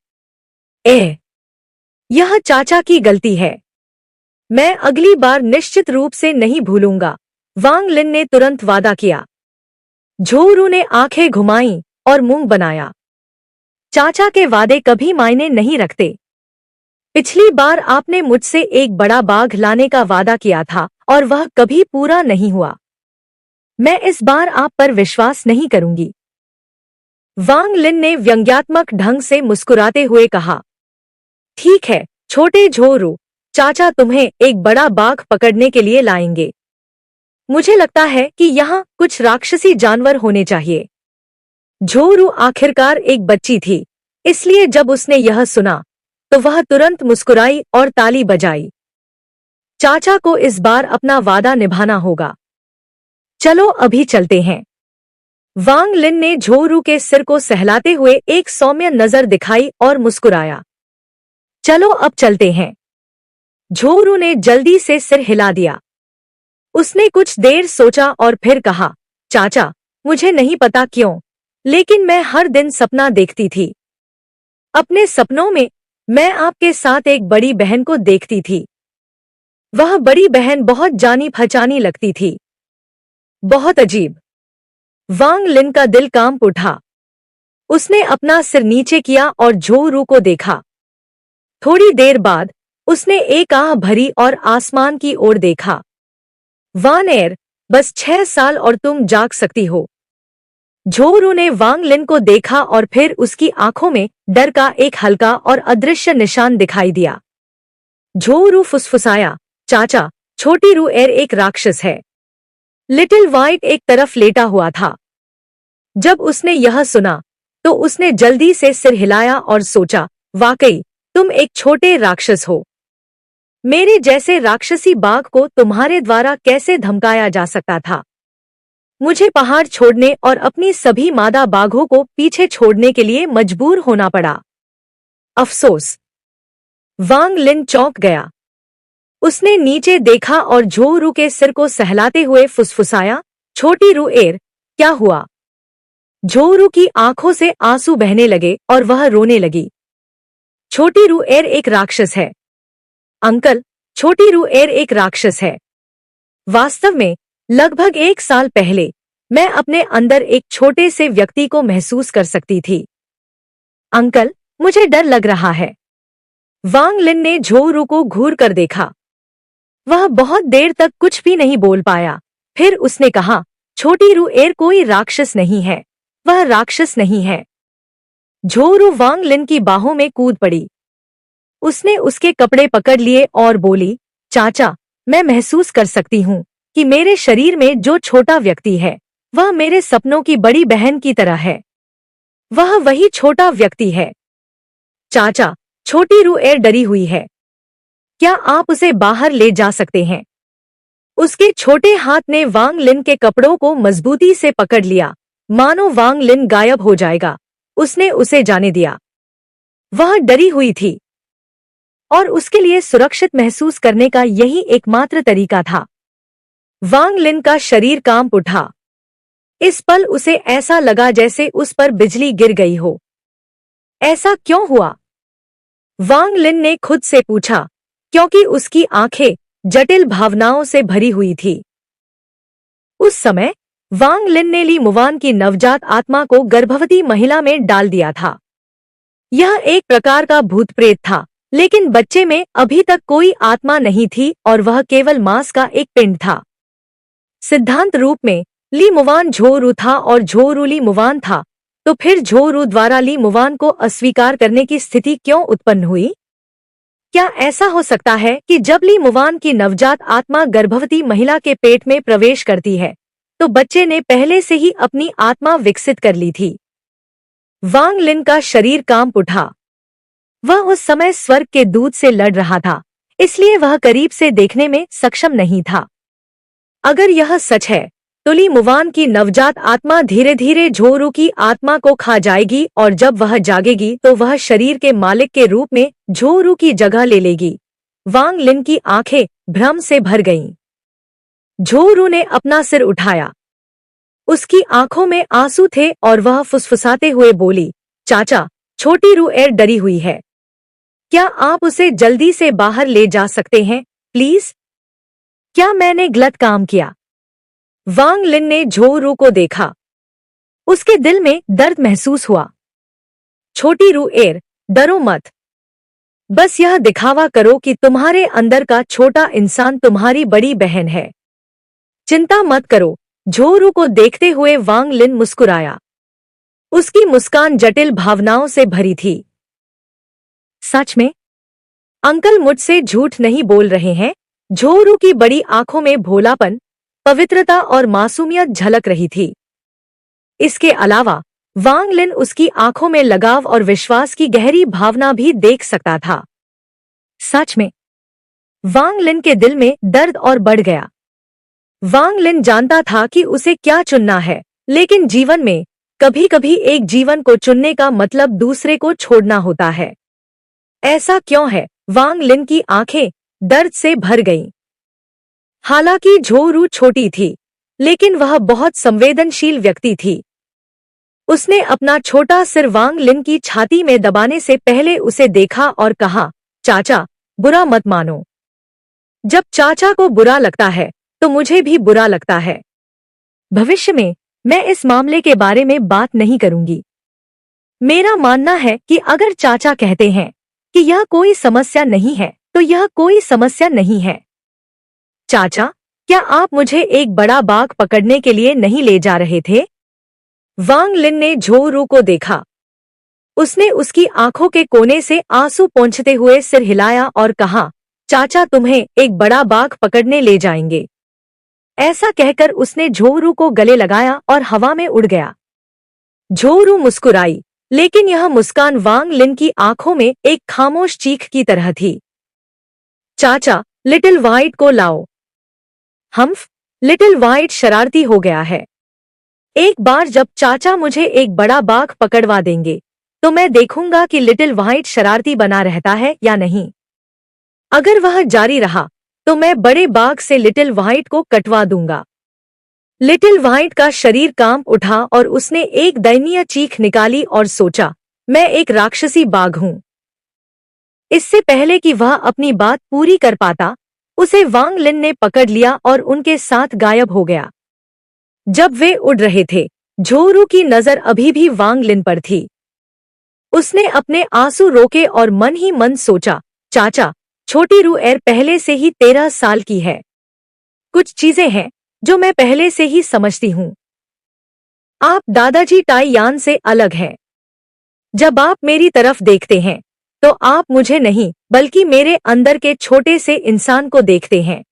S1: यह चाचा की गलती है। मैं अगली बार निश्चित रूप से नहीं भूलूंगा, वांग लिन ने तुरंत वादा किया। झोउ ने आंखें घुमाईं और मुंह बनाया। चाचा के वादे कभी मायने नहीं रखते। पिछली बार आपने मुझसे एक बड़ा बाघ लाने का वादा किया था और वह कभी पूरा नहीं हुआ। मैं इस बार आप पर विश्वास नहीं करूंगी। वांग लिन ने व्यंग्यात्मक ढंग से मुस्कुराते हुए कहा, ठीक है छोटे झोउ, चाचा तुम्हें एक बड़ा बाघ पकड़ने के लिए लाएंगे। मुझे लगता है कि यहाँ कुछ राक्षसी जानवर होने चाहिए। झोउ आखिरकार एक बच्ची थी, इसलिए जब उसने यह सुना तो वह तुरंत मुस्कुराई और ताली बजाई। चाचा को इस बार अपना वादा निभाना होगा। चलो अभी चलते हैं। वांग लिन ने झोउ के सिर को सहलाते हुए एक सौम्य नजर दिखाई और मुस्कुराया। चलो अब चलते हैं। झोउ ने जल्दी से सिर हिला दिया। उसने कुछ देर सोचा और फिर कहा, चाचा, मुझे नहीं पता क्यों, लेकिन मैं हर दिन सपना देखती थी। अपने सपनों में मैं आपके साथ एक बड़ी बहन को देखती थी। वह बड़ी बहन बहुत जानी पहचानी लगती थी। बहुत अजीब। वांग लिन का दिल कांप उठा। उसने अपना सिर नीचे किया और झोरू को देखा। थोड़ी देर बाद उसने एक आह भरी और आसमान की ओर देखा। वानएर, बस 6 साल और तुम जाग सकती हो। झोरू ने वांग लिन को देखा और फिर उसकी आंखों में डर का एक हल्का और अदृश्य निशान दिखाई दिया। झोरू फुसफुसाया, चाचा, छोटी रूएर एक राक्षस है। लिटिल व्हाइट एक तरफ लेटा हुआ था। जब उसने यह सुना तो उसने जल्दी से सिर हिलाया और सोचा, वाकई तुम एक छोटे राक्षस हो। मेरे जैसे राक्षसी बाघ को तुम्हारे द्वारा कैसे धमकाया जा सकता था। मुझे पहाड़ छोड़ने और अपनी सभी मादा बाघों को पीछे छोड़ने के लिए मजबूर होना पड़ा। अफसोस। वांग लिन चौंक गया। उसने नीचे देखा और झोरू के सिर को सहलाते हुए फुसफुसाया, छोटी रूएर, क्या हुआ? झोरू की आंखों से आंसू बहने लगे और वह रोने लगी। छोटी रूएर एक राक्षस है। अंकल, छोटी रूएर एक राक्षस है। वास्तव में लगभग 1 साल पहले मैं अपने अंदर एक छोटे से व्यक्ति को महसूस कर सकती थी। अंकल, मुझे डर लग रहा है। वांग लिन ने झोरू को घूर कर देखा। वह बहुत देर तक कुछ भी नहीं बोल पाया। फिर उसने कहा, छोटी रूएर कोई राक्षस नहीं है। वह राक्षस नहीं है। झोरू वांग लिन की बाहों में कूद पड़ी। उसने उसके कपड़े पकड़ लिए और बोली, चाचा, मैं महसूस कर सकती हूँ कि मेरे शरीर में जो छोटा व्यक्ति है वह मेरे सपनों की बड़ी बहन की तरह है। वह वही छोटा व्यक्ति है। चाचा, छोटी रूएर डरी हुई है। क्या आप उसे बाहर ले जा सकते हैं? उसके छोटे हाथ ने वांग लिन के कपड़ों को मजबूती से पकड़ लिया, मानो वांग लिन गायब हो जाएगा। उसने उसे जाने दिया। वह डरी हुई थी और उसके लिए सुरक्षित महसूस करने का यही एकमात्र तरीका था। वांग लिन का शरीर कांप उठा। इस पल उसे ऐसा लगा जैसे उस पर बिजली गिर गई हो। ऐसा क्यों हुआ? वांग लिन ने खुद से पूछा, क्योंकि उसकी आंखें जटिल भावनाओं से भरी हुई थी। उस समय वांग लिन ने ली मुवान की नवजात आत्मा को गर्भवती महिला में डाल दिया था। यह एक प्रकार का भूत प्रेत था, लेकिन बच्चे में अभी तक कोई आत्मा नहीं थी और वह केवल मांस का एक पिंड था। सिद्धांत रूप में ली मुवान झोरू था और झोरू ली मुवान था, तो फिर झोरू द्वारा ली मुवान को अस्वीकार करने की स्थिति क्यों उत्पन्न हुई? क्या ऐसा हो सकता है कि जब ली मुवान की नवजात आत्मा गर्भवती महिला के पेट में प्रवेश करती है तो बच्चे ने पहले से ही अपनी आत्मा विकसित कर ली थी? वांग लिन का शरीर कांप उठा। वह उस समय स्वर्ग के दूत से लड़ रहा था, इसलिए वह करीब से देखने में सक्षम नहीं था। अगर यह सच है तो ली मुवान की नवजात आत्मा धीरे धीरे झोरू की आत्मा को खा जाएगी और जब वह जागेगी तो वह शरीर के मालिक के रूप में झोरू की जगह ले लेगी। वांग लिन की आंखें भ्रम से भर गईं। झोरू ने अपना सिर उठाया। उसकी आंखों में आंसू थे और वह फुसफुसाते हुए बोली, चाचा, छोटी रूएर डरी हुई है। क्या आप उसे जल्दी से बाहर ले जा सकते हैं, प्लीज? क्या मैंने गलत काम किया? वांग लिन ने झोरू को देखा। उसके दिल में दर्द महसूस हुआ। छोटी रूएर, डरो मत। बस यह दिखावा करो कि तुम्हारे अंदर का छोटा इंसान तुम्हारी बड़ी बहन है। चिंता मत करो। झोरू को देखते हुए वांग लिन मुस्कुराया। उसकी मुस्कान जटिल भावनाओं से भरी थी। सच में? अंकल मुझसे झूठ नहीं बोल रहे हैं? झोरू की बड़ी आंखों में भोलापन, पवित्रता और मासूमियत झलक रही थी। इसके अलावा वांग लिन उसकी आंखों में लगाव और विश्वास की गहरी भावना भी देख सकता था। सच में? वांग लिन के दिल में दर्द और बढ़ गया। वांग लिन जानता था कि उसे क्या चुनना है, लेकिन जीवन में कभी-कभी एक जीवन को चुनने का मतलब दूसरे को छोड़ना होता है। ऐसा क्यों है? वांग लिन की आंखें दर्द से भर गईं। हालांकि झोरू छोटी थी, लेकिन वह बहुत संवेदनशील व्यक्ति थी। उसने अपना छोटा सिर वांग लिन की छाती में दबाने से पहले उसे देखा और कहा, चाचा, बुरा मत मानो। जब चाचा को बुरा लगता है तो मुझे भी बुरा लगता है। भविष्य में मैं इस मामले के बारे में बात नहीं करूंगी। मेरा मानना है कि अगर चाचा कहते हैं कि यह कोई समस्या नहीं है तो यह कोई समस्या नहीं है। चाचा, क्या आप मुझे एक बड़ा बाघ पकड़ने के लिए नहीं ले जा रहे थे? वांग लिन ने झोरू को देखा। उसने उसकी आंखों के कोने से आंसू पोंछते हुए सिर हिलाया और कहा, चाचा तुम्हें एक बड़ा बाघ पकड़ने ले जाएंगे। ऐसा कहकर उसने झोरू को गले लगाया और हवा में उड़ गया। झोरू मुस्कुराई, लेकिन यह मुस्कान वांग लिन की आंखों में एक खामोश चीख की तरह थी। चाचा, लिटिल व्हाइट को लाओ। हम्फ, लिटिल व्हाइट शरारती हो गया है। एक बार जब चाचा मुझे एक बड़ा बाघ पकड़वा देंगे तो मैं देखूंगा कि लिटिल व्हाइट शरारती बना रहता है या नहीं। अगर वह जारी रहा तो मैं बड़े बाघ से लिटिल व्हाइट को कटवा दूंगा। लिटिल व्हाइट का शरीर कांप उठा और उसने एक दयनीय चीख निकाली और सोचा, मैं एक राक्षसी बाघ हूं। इससे पहले कि वह अपनी बात पूरी कर पाता, उसे वांग लिन ने पकड़ लिया और उनके साथ गायब हो गया। जब वे उड़ रहे थे, झोरू की नजर अभी भी वांग लिन पर थी। उसने अपने आंसू रोके और मन ही मन सोचा, चाचा, छोटी रूएर पहले से ही 13 साल की है। कुछ चीजें हैं जो मैं पहले से ही समझती हूँ। आप दादाजी टाई यान से अलग हैं। जब आप मेरी तरफ देखते हैं तो आप मुझे नहीं बल्कि मेरे अंदर के छोटे से इंसान को देखते हैं।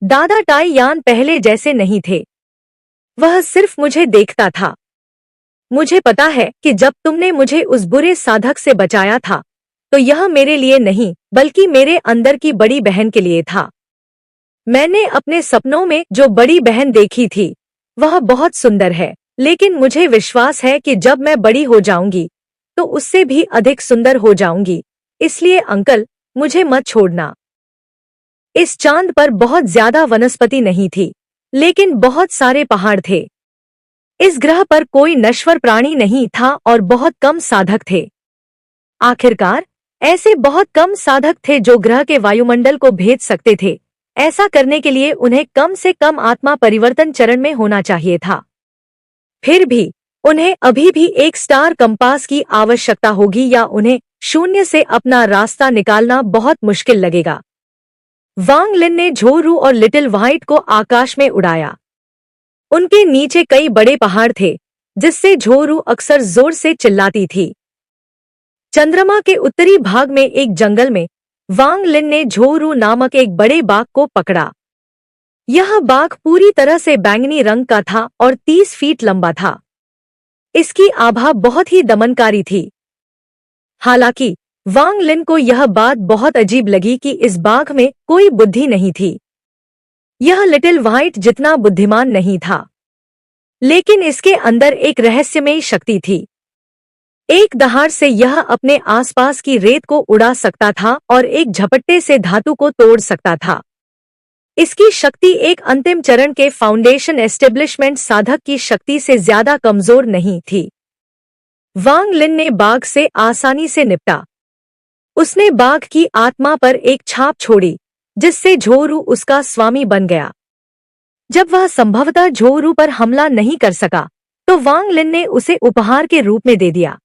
S1: दादा टाई यान पहले जैसे नहीं थे। वह सिर्फ मुझे देखता था। मुझे पता है कि जब तुमने मुझे उस बुरे साधक से बचाया था तो यह मेरे लिए नहीं बल्कि मेरे अंदर की बड़ी बहन के लिए था। मैंने अपने सपनों में जो बड़ी बहन देखी थी वह बहुत सुंदर है, लेकिन मुझे विश्वास है कि जब मैं बड़ी हो जाऊंगी तो उससे भी अधिक सुंदर हो जाऊंगी। इसलिए अंकल, मुझे मत छोड़ना। इस चांद पर बहुत ज्यादा वनस्पति नहीं थी, लेकिन बहुत सारे पहाड़ थे। इस ग्रह पर कोई नश्वर प्राणी नहीं था और बहुत कम साधक थे। आखिरकार ऐसे बहुत कम साधक थे जो ग्रह के वायुमंडल को भेद सकते थे। ऐसा करने के लिए उन्हें कम से कम आत्मा परिवर्तन चरण में होना चाहिए था। फिर भी उन्हें अभी भी एक स्टार कंपास की आवश्यकता होगी या उन्हें शून्य से अपना रास्ता निकालना बहुत मुश्किल लगेगा। वांग लिन ने झोरू और लिटिल व्हाइट को आकाश में उड़ाया। उनके नीचे कई बड़े पहाड़ थे, जिससे झोरू अक्सर जोर से चिल्लाती थी। चंद्रमा के उत्तरी भाग में एक जंगल में वांग लिन ने झोरू नामक एक बड़े बाघ को पकड़ा। यह बाघ पूरी तरह से बैंगनी रंग का था और 30 फीट लंबा था। इसकी आभा बहुत ही दमनकारी थी। हालांकि वांग लिन को यह बात बहुत अजीब लगी कि इस बाघ में कोई बुद्धि नहीं थी। यह लिटिल व्हाइट जितना बुद्धिमान नहीं था, लेकिन इसके अंदर एक रहस्यमयी शक्ति थी। एक दहाड़ से यह अपने आसपास की रेत को उड़ा सकता था और एक झपट्टे से धातु को तोड़ सकता था। इसकी शक्ति एक अंतिम चरण के फाउंडेशन एस्टेब्लिशमेंट साधक की शक्ति से ज्यादा कमजोर नहीं थी। वांग लिन ने बाघ से आसानी से निपटा। उसने बाघ की आत्मा पर एक छाप छोड़ी, जिससे झोरू उसका स्वामी बन गया। जब वह संभवतः झोरू पर हमला नहीं कर सका तो वांग लिन ने उसे उपहार के रूप में दे दिया।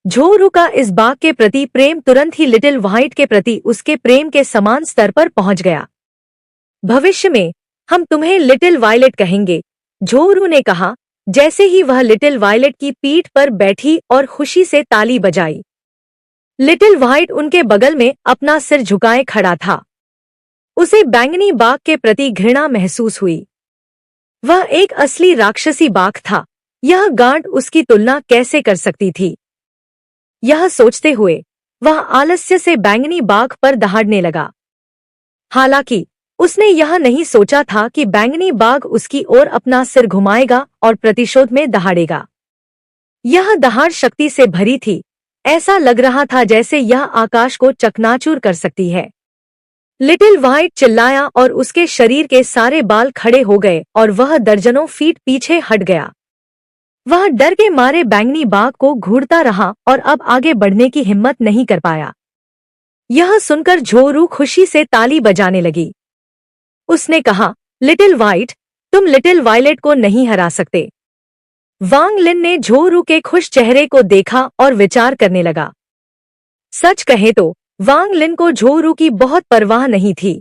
S1: झोरू का इस बाघ के प्रति प्रेम तुरंत ही लिटिल व्हाइट के प्रति उसके प्रेम के समान स्तर पर पहुंच गया। भविष्य में हम तुम्हें लिटिल वायलेट कहेंगे, झोरू ने कहा, जैसे ही वह लिटिल वायलेट की पीठ पर बैठी और खुशी से ताली बजाई। लिटिल व्हाइट उनके बगल में अपना सिर झुकाए खड़ा था। उसे बैंगनी बाघ के प्रति घृणा महसूस हुई। वह एक असली राक्षसी बाघ था। यह गांड उसकी तुलना कैसे कर सकती थी? यह सोचते हुए वह आलस्य से बैंगनी बाघ पर दहाड़ने लगा। हालांकि उसने यह नहीं सोचा था कि बैंगनी बाघ उसकी ओर अपना सिर घुमाएगा और प्रतिशोध में दहाड़ेगा। यह दहाड़ शक्ति से भरी थी। ऐसा लग रहा था जैसे यह आकाश को चकनाचूर कर सकती है। लिटिल व्हाइट चिल्लाया और उसके शरीर के सारे बाल खड़े हो गए और वह दर्जनों फीट पीछे हट गया। वह डर के मारे बैंगनी बाघ को घूरता रहा और अब आगे बढ़ने की हिम्मत नहीं कर पाया। यह सुनकर झोरू खुशी से ताली बजाने लगी। उसने कहा, लिटिल व्हाइट, तुम लिटिल वायलेट को नहीं हरा सकते। वांग लिन ने झोरू के खुश चेहरे को देखा और विचार करने लगा। सच कहे तो वांग लिन को झोरू की बहुत परवाह नहीं थी।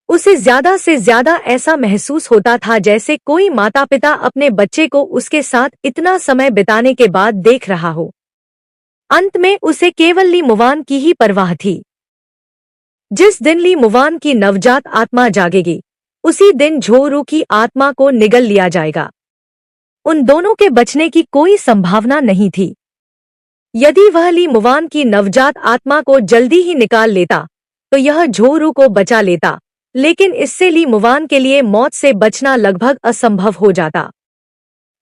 S1: उसे ज्यादा से ज्यादा ऐसा महसूस होता था जैसे कोई माता पिता अपने बच्चे को उसके साथ इतना समय बिताने के बाद देख रहा हो। अंत में उसे केवल ली मुवान की ही परवाह थी। जिस दिन ली मुवान की नवजात आत्मा जागेगी, उसी दिन झोरू की आत्मा को निगल लिया जाएगा। उन दोनों के बचने की कोई संभावना नहीं थी। यदि वह ली मुवान की नवजात आत्मा को जल्दी ही निकाल लेता तो यह झोरू को बचा लेता, लेकिन इससे ली मुवान के लिए मौत से बचना लगभग असंभव हो जाता।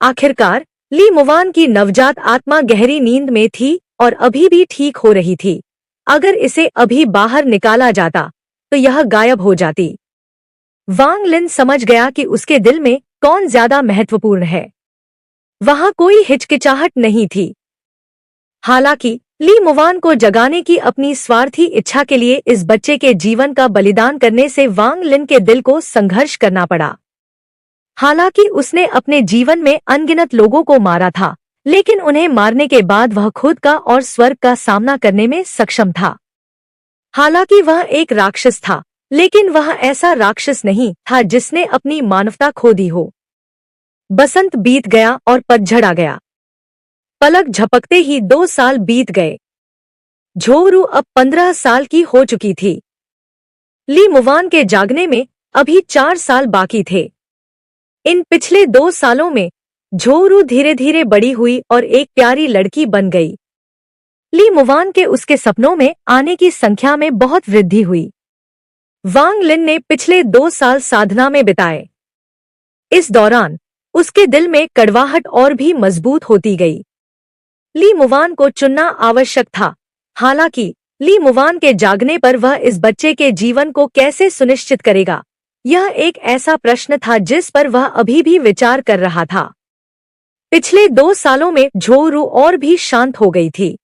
S1: आखिरकार ली मुवान की नवजात आत्मा गहरी नींद में थी और अभी भी ठीक हो रही थी। अगर इसे अभी बाहर निकाला जाता तो यह गायब हो जाती। वांग लिन समझ गया कि उसके दिल में कौन ज्यादा महत्वपूर्ण है। वहां कोई हिचकिचाहट नहीं थी। हालांकि ली मुवान को जगाने की अपनी स्वार्थी इच्छा के लिए इस बच्चे के जीवन का बलिदान करने से वांग लिन के दिल को संघर्ष करना पड़ा। हालांकि उसने अपने जीवन में अनगिनत लोगों को मारा था, लेकिन उन्हें मारने के बाद वह खुद का और स्वर्ग का सामना करने में सक्षम था। हालांकि वह एक राक्षस था, लेकिन वह ऐसा राक्षस नहीं था जिसने अपनी मानवता खो दी हो। बसंत बीत गया और पतझड़ आ गया। पलक झपकते ही 2 साल बीत गए। झोरू अब 15 साल की हो चुकी थी। ली मुवान के जागने में अभी 4 साल बाकी थे। इन पिछले 2 सालों में झोरू धीरे धीरे बड़ी हुई और एक प्यारी लड़की बन गई। ली मुवान के उसके सपनों में आने की संख्या में बहुत वृद्धि हुई। वांग लिन ने पिछले 2 साल साधना में बिताए। इस दौरान उसके दिल में कड़वाहट और भी मजबूत होती गई। ली मुवान को चुनना आवश्यक था। हालांकि ली मुवान के जागने पर वह इस बच्चे के जीवन को कैसे सुनिश्चित करेगा, यह एक ऐसा प्रश्न था जिस पर वह अभी भी विचार कर रहा था। पिछले 2 सालों में झोरू और भी शांत हो गई थी।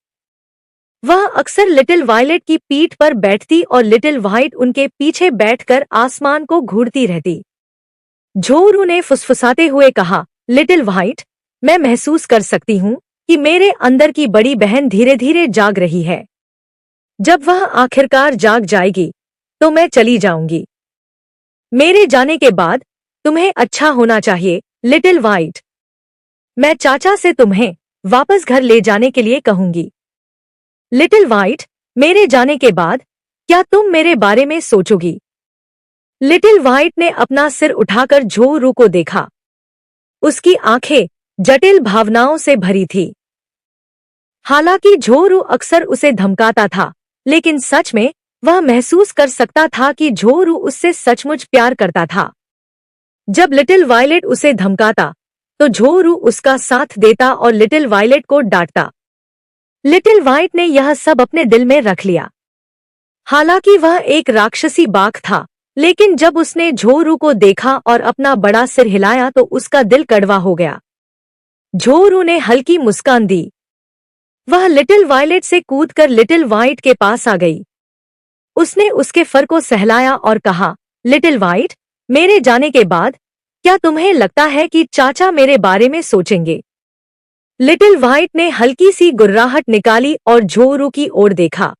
S1: वह अक्सर लिटिल वायलेट की पीठ पर बैठती और लिटिल व्हाइट उनके पीछे बैठकर आसमान को घूरती रहती। झोरू ने फुसफुसाते हुए कहा, लिटिल व्हाइट, मैं महसूस कर सकती हूँ कि मेरे अंदर की बड़ी बहन धीरे धीरे जाग रही है। जब वह आखिरकार जाग जाएगी तो मैं चली जाऊंगी। मेरे जाने के बाद तुम्हें अच्छा होना चाहिए, लिटिल व्हाइट। मैं चाचा से तुम्हें वापस घर ले जाने के लिए कहूंगी। लिटिल व्हाइट, मेरे जाने के बाद क्या तुम मेरे बारे में सोचोगी? लिटिल व्हाइट ने अपना सिर उठाकर झोरू को देखा। उसकी आंखें जटिल भावनाओं से भरी थी। हालांकि झोरू अक्सर उसे धमकाता था, लेकिन सच में वह महसूस कर सकता था कि झोरू उससे सचमुच प्यार करता था। जब लिटिल वायलेट उसे धमकाता तो झोरू उसका साथ देता और लिटिल वायलेट को डांटता। लिटिल व्हाइट ने यह सब अपने दिल में रख लिया। हालांकि वह एक राक्षसी बाघ था, लेकिन जब उसने झोरू को देखा और अपना बड़ा सिर हिलाया तो उसका दिल कड़वा हो गया। झोरू ने हल्की मुस्कान दी। वह लिटिल वायलेट से कूदकर लिटिल व्हाइट के पास आ गई। उसने उसके फर को सहलाया और कहा, लिटिल व्हाइट, मेरे जाने के बाद क्या तुम्हें लगता है कि चाचा मेरे बारे में सोचेंगे? लिटिल व्हाइट ने हल्की सी गुर्राहट निकाली और झोरू की ओर देखा।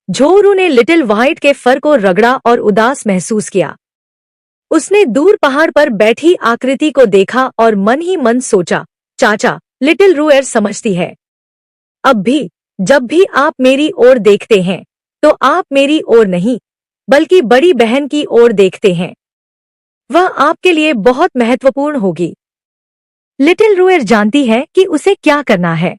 S1: झोरू ने लिटिल व्हाइट के फर को रगड़ा और उदास महसूस किया। उसने दूर पहाड़ पर बैठी आकृति को देखा और मन ही मन सोचा, चाचा, लिटिल रूएर समझती है। अब भी जब भी आप मेरी ओर देखते हैं तो आप मेरी ओर नहीं बल्कि बड़ी बहन की ओर देखते हैं। वह आपके लिए बहुत महत्वपूर्ण होगी। लिटिल रूएर जानती है कि उसे क्या करना है।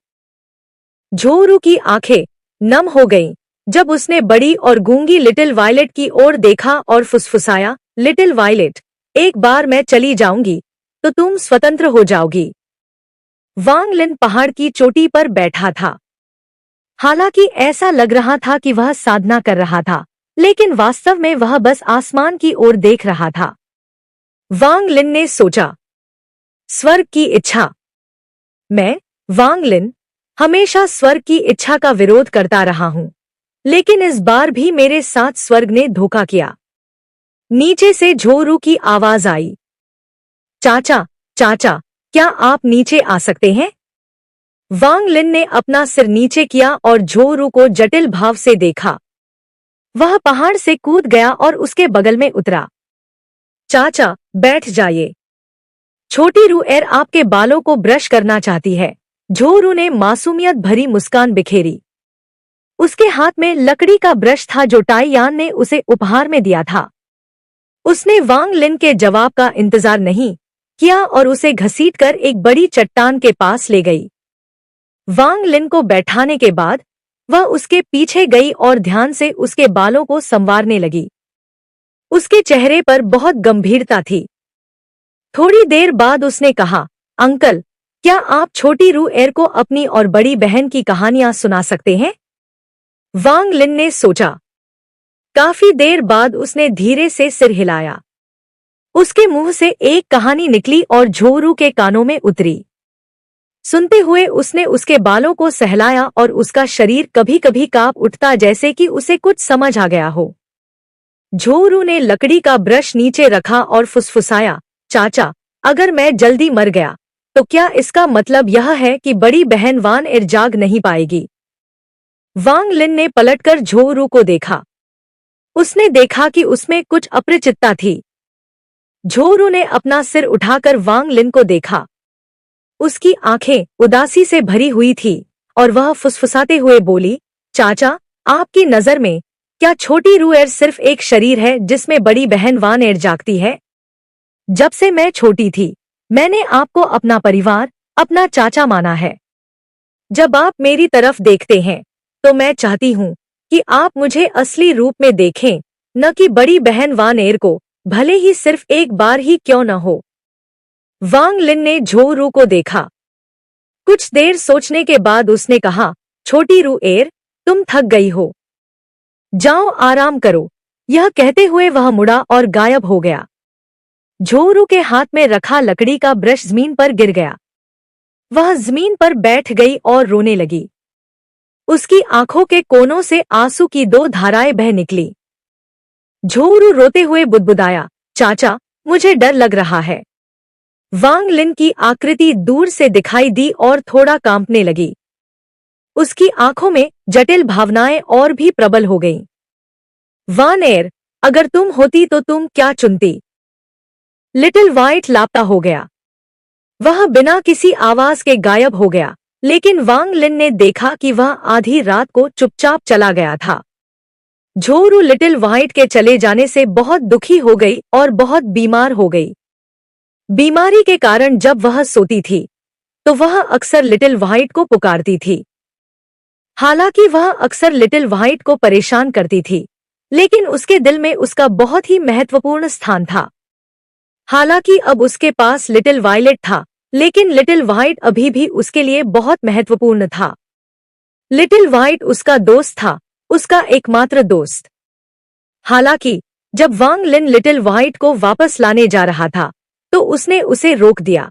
S1: झोरू की आंखें नम हो गईं जब उसने बड़ी और गूंगी लिटिल वायलेट की ओर देखा और फुसफुसाया, लिटिल वायलेट, एक बार मैं चली जाऊंगी तो तुम स्वतंत्र हो जाओगी। वांग लिन पहाड़ की चोटी पर बैठा था। हालांकि ऐसा लग रहा था कि वह साधना कर रहा था, लेकिन वास्तव में वह बस आसमान की ओर देख रहा था। वांग लिन ने सोचा, स्वर्ग की इच्छा। मैं, वांग लिन, हमेशा स्वर्ग की इच्छा का विरोध करता रहा हूं, लेकिन इस बार भी मेरे साथ स्वर्ग ने धोखा किया। नीचे से झोरू की आवाज आई, चाचा, चाचा, क्या आप नीचे आ सकते हैं? वांग लिन ने अपना सिर नीचे किया और झोरू को जटिल भाव से देखा। वह पहाड़ से कूद गया और उसके बगल में उतरा। चाचा, बैठ जाइए। छोटी रूएर आपके बालों को ब्रश करना चाहती है। झोरू ने मासूमियत भरी मुस्कान बिखेरी। उसके हाथ में लकड़ी का ब्रश था जो टाइयान ने उसे उपहार में दिया था। उसने वांग लिन के जवाब का इंतजार नहीं किया और उसे घसीटकर एक बड़ी चट्टान के पास ले गई। वांग लिन को बैठाने के बाद वह उसके पीछे गई और ध्यान से उसके बालों को संवारने लगी। उसके चेहरे पर बहुत गंभीरता थी। थोड़ी देर बाद उसने कहा, अंकल, क्या आप छोटी रूएर को अपनी और बड़ी बहन की कहानियां सुना सकते हैं? वांग लिन ने सोचा। काफी देर बाद उसने धीरे से सिर हिलाया। उसके मुंह से एक कहानी निकली और झोरू के कानों में उतरी। सुनते हुए उसने उसके बालों को सहलाया और उसका शरीर कभी कभी कांप उठता जैसे कि उसे कुछ समझ आ गया हो। झोरू ने लकड़ी का ब्रश नीचे रखा और फुसफुसाया, चाचा, अगर मैं जल्दी मर गया तो क्या इसका मतलब यह है कि बड़ी बहन वान एर जाग नहीं पाएगी? वांग लिन ने पलटकर झोरू को देखा। उसने देखा कि उसमें कुछ अपरिचितता थी। झोरू ने अपना सिर उठाकर वांग लिन को देखा। उसकी आंखें उदासी से भरी हुई थी और वह फुसफुसाते हुए बोली, चाचा, आपकी नजर में क्या छोटी रूएर सिर्फ एक शरीर है जिसमें बड़ी बहन वान एर जागती है? जब से मैं छोटी थी मैंने आपको अपना परिवार, अपना चाचा माना है। जब आप मेरी तरफ देखते हैं तो मैं चाहती हूँ कि आप मुझे असली रूप में देखें, न कि बड़ी बहन वान एर को, भले ही सिर्फ एक बार ही क्यों न हो। वांग लिन ने झोरू को देखा। कुछ देर सोचने के बाद उसने कहा, छोटी रूएर, तुम थक गई हो, जाओ आराम करो। यह कहते हुए वह मुड़ा और गायब हो गया। झोरू के हाथ में रखा लकड़ी का ब्रश जमीन पर गिर गया। वह जमीन पर बैठ गई और रोने लगी। उसकी आंखों के कोनों से आंसू की 2 धाराएं बह निकली। झोरू रोते हुए बुदबुदाया, चाचा, मुझे डर लग रहा है। वांग लिन की आकृति दूर से दिखाई दी और थोड़ा कांपने लगी। उसकी आंखों में जटिल भावनाएं और भी प्रबल हो गईं। वान एर, अगर तुम होती तो तुम क्या चुनती? लिटिल व्हाइट लापता हो गया। वह बिना किसी आवाज के गायब हो गया, लेकिन वांग लिन ने देखा कि वह आधी रात को चुपचाप चला गया था। झोरू लिटिल व्हाइट के चले जाने से बहुत दुखी हो गई और बहुत बीमार हो गई। बीमारी के कारण जब वह सोती थी तो वह अक्सर लिटिल व्हाइट को पुकारती थी। हालांकि वह अक्सर लिटिल व्हाइट को परेशान करती थी, लेकिन उसके दिल में उसका बहुत ही महत्वपूर्ण स्थान था। हालांकि अब उसके पास लिटिल वायलेट था, लेकिन लिटिल व्हाइट अभी भी उसके लिए बहुत महत्वपूर्ण था। लिटिल व्हाइट उसका दोस्त था, उसका एकमात्र दोस्त। हालांकि जब वांग लिन लिटिल व्हाइट को वापस लाने जा रहा था तो उसने उसे रोक दिया।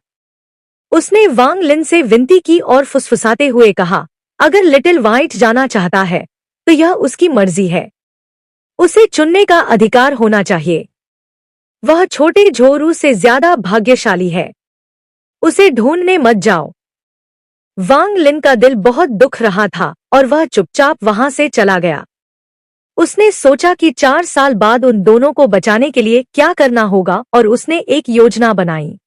S1: उसने वांग लिन से विनती की और फुसफुसाते हुए कहा, अगर लिटिल व्हाइट जाना चाहता है तो यह उसकी मर्जी है। उसे चुनने का अधिकार होना चाहिए। वह छोटे झोरू से ज्यादा भाग्यशाली है। उसे ढूंढने मत जाओ। वांग लिन का दिल बहुत दुख रहा था और वह चुपचाप वहां से चला गया। उसने सोचा कि 4 साल बाद उन दोनों को बचाने के लिए क्या करना होगा और उसने एक योजना बनाई।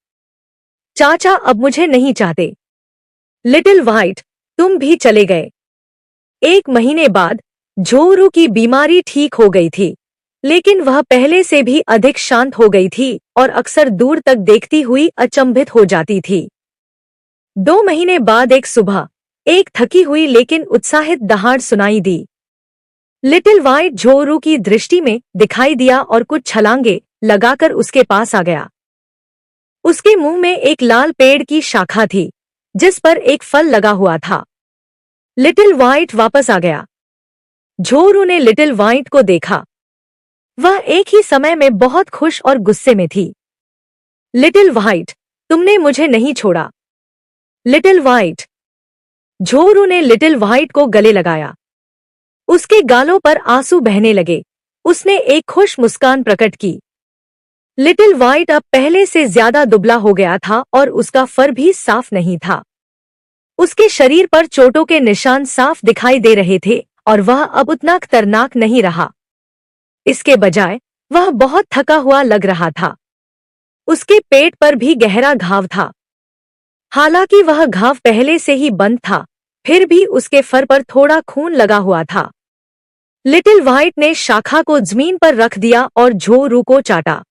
S1: चाचा अब मुझे नहीं चाहते। लिटिल व्हाइट, तुम भी चले गए। 1 महीने बाद झोरू की बीमारी ठीक हो गई थी, लेकिन वह पहले से भी अधिक शांत हो गई थी और अक्सर दूर तक देखती हुई अचंभित हो जाती थी। 2 महीने बाद एक सुबह एक थकी हुई लेकिन उत्साहित दहाड़ सुनाई दी। लिटिल व्हाइट झोरू की दृष्टि में दिखाई दिया और कुछ छलांगे लगाकर उसके पास आ गया। उसके मुंह में एक लाल पेड़ की शाखा थी जिस पर एक फल लगा हुआ था। लिटिल व्हाइट वापस आ गया। झोरू ने लिटिल व्हाइट को देखा। वह एक ही समय में बहुत खुश और गुस्से में थी। लिटिल व्हाइट, तुमने मुझे नहीं छोड़ा। Little white. झोरू ने लिटिल व्हाइट को गले लगाया। उसके गालों पर आंसू बहने लगे। उसने एक खुश मुस्कान प्रकट की। लिटिल व्हाइट अब पहले से ज्यादा दुबला हो गया था और उसका फर भी साफ नहीं था। उसके शरीर पर चोटों के निशान साफ दिखाई दे रहे थे और वह अब उतना खतरनाक नहीं रहा। इसके बजाय वह बहुत थका हुआ लग रहा था। उसके पेट पर भी गहरा घाव था। हालांकि वह घाव पहले से ही बंद था, फिर भी उसके फर पर थोड़ा खून लगा हुआ था। लिटिल व्हाइट ने शाखा को जमीन पर रख दिया और झोरू को चाटा।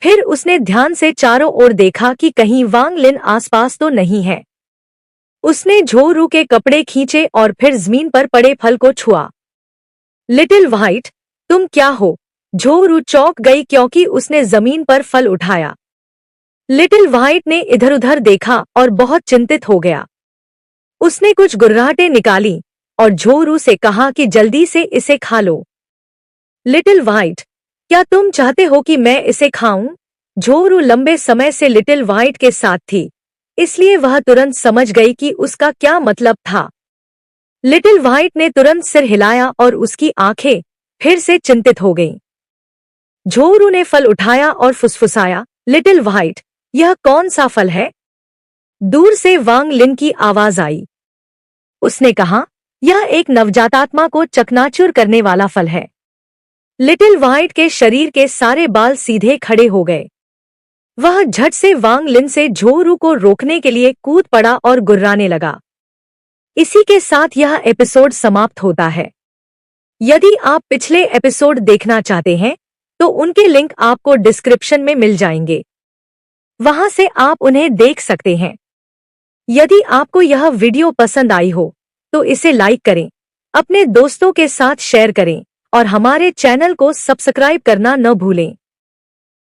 S1: फिर उसने ध्यान से चारों ओर देखा कि कहीं वांग लिन आसपास तो नहीं है। उसने झोरू के कपड़े खींचे और फिर जमीन पर पड़े फल को छुआ। लिटिल व्हाइट, तुम क्या हो? झोरू चौंक गई क्योंकि उसने जमीन पर फल उठाया। लिटिल व्हाइट ने इधर उधर देखा और बहुत चिंतित हो गया। उसने कुछ गुर्राहटें निकाली और झोरू से कहा कि जल्दी से इसे खा लो। लिटिल व्हाइट, क्या तुम चाहते हो कि मैं इसे खाऊं? झोरू लंबे समय से लिटिल व्हाइट के साथ थी, इसलिए वह तुरंत समझ गई कि उसका क्या मतलब था। लिटिल व्हाइट ने तुरंत सिर हिलाया और उसकी आंखें फिर से चिंतित हो गईं। झोरू ने फल उठाया और फुसफुसाया, लिटिल व्हाइट, यह कौन सा फल है? दूर से वांग लिन की आवाज आई। उसने कहा, यह एक नवजातात्मा को चकनाचूर करने वाला फल है। लिटिल व्हाइट के शरीर के सारे बाल सीधे खड़े हो गए। वह झट से वांग लिन से झोरू को रोकने के लिए कूद पड़ा और गुर्राने लगा। इसी के साथ यह एपिसोड समाप्त होता है। यदि आप पिछले एपिसोड देखना चाहते हैं तो उनके लिंक आपको डिस्क्रिप्शन में मिल जाएंगे, वहां से आप उन्हें देख सकते हैं। यदि आपको यह वीडियो पसंद आई हो तो इसे लाइक करें, अपने दोस्तों के साथ शेयर करें और हमारे चैनल को सब्सक्राइब करना न भूलें।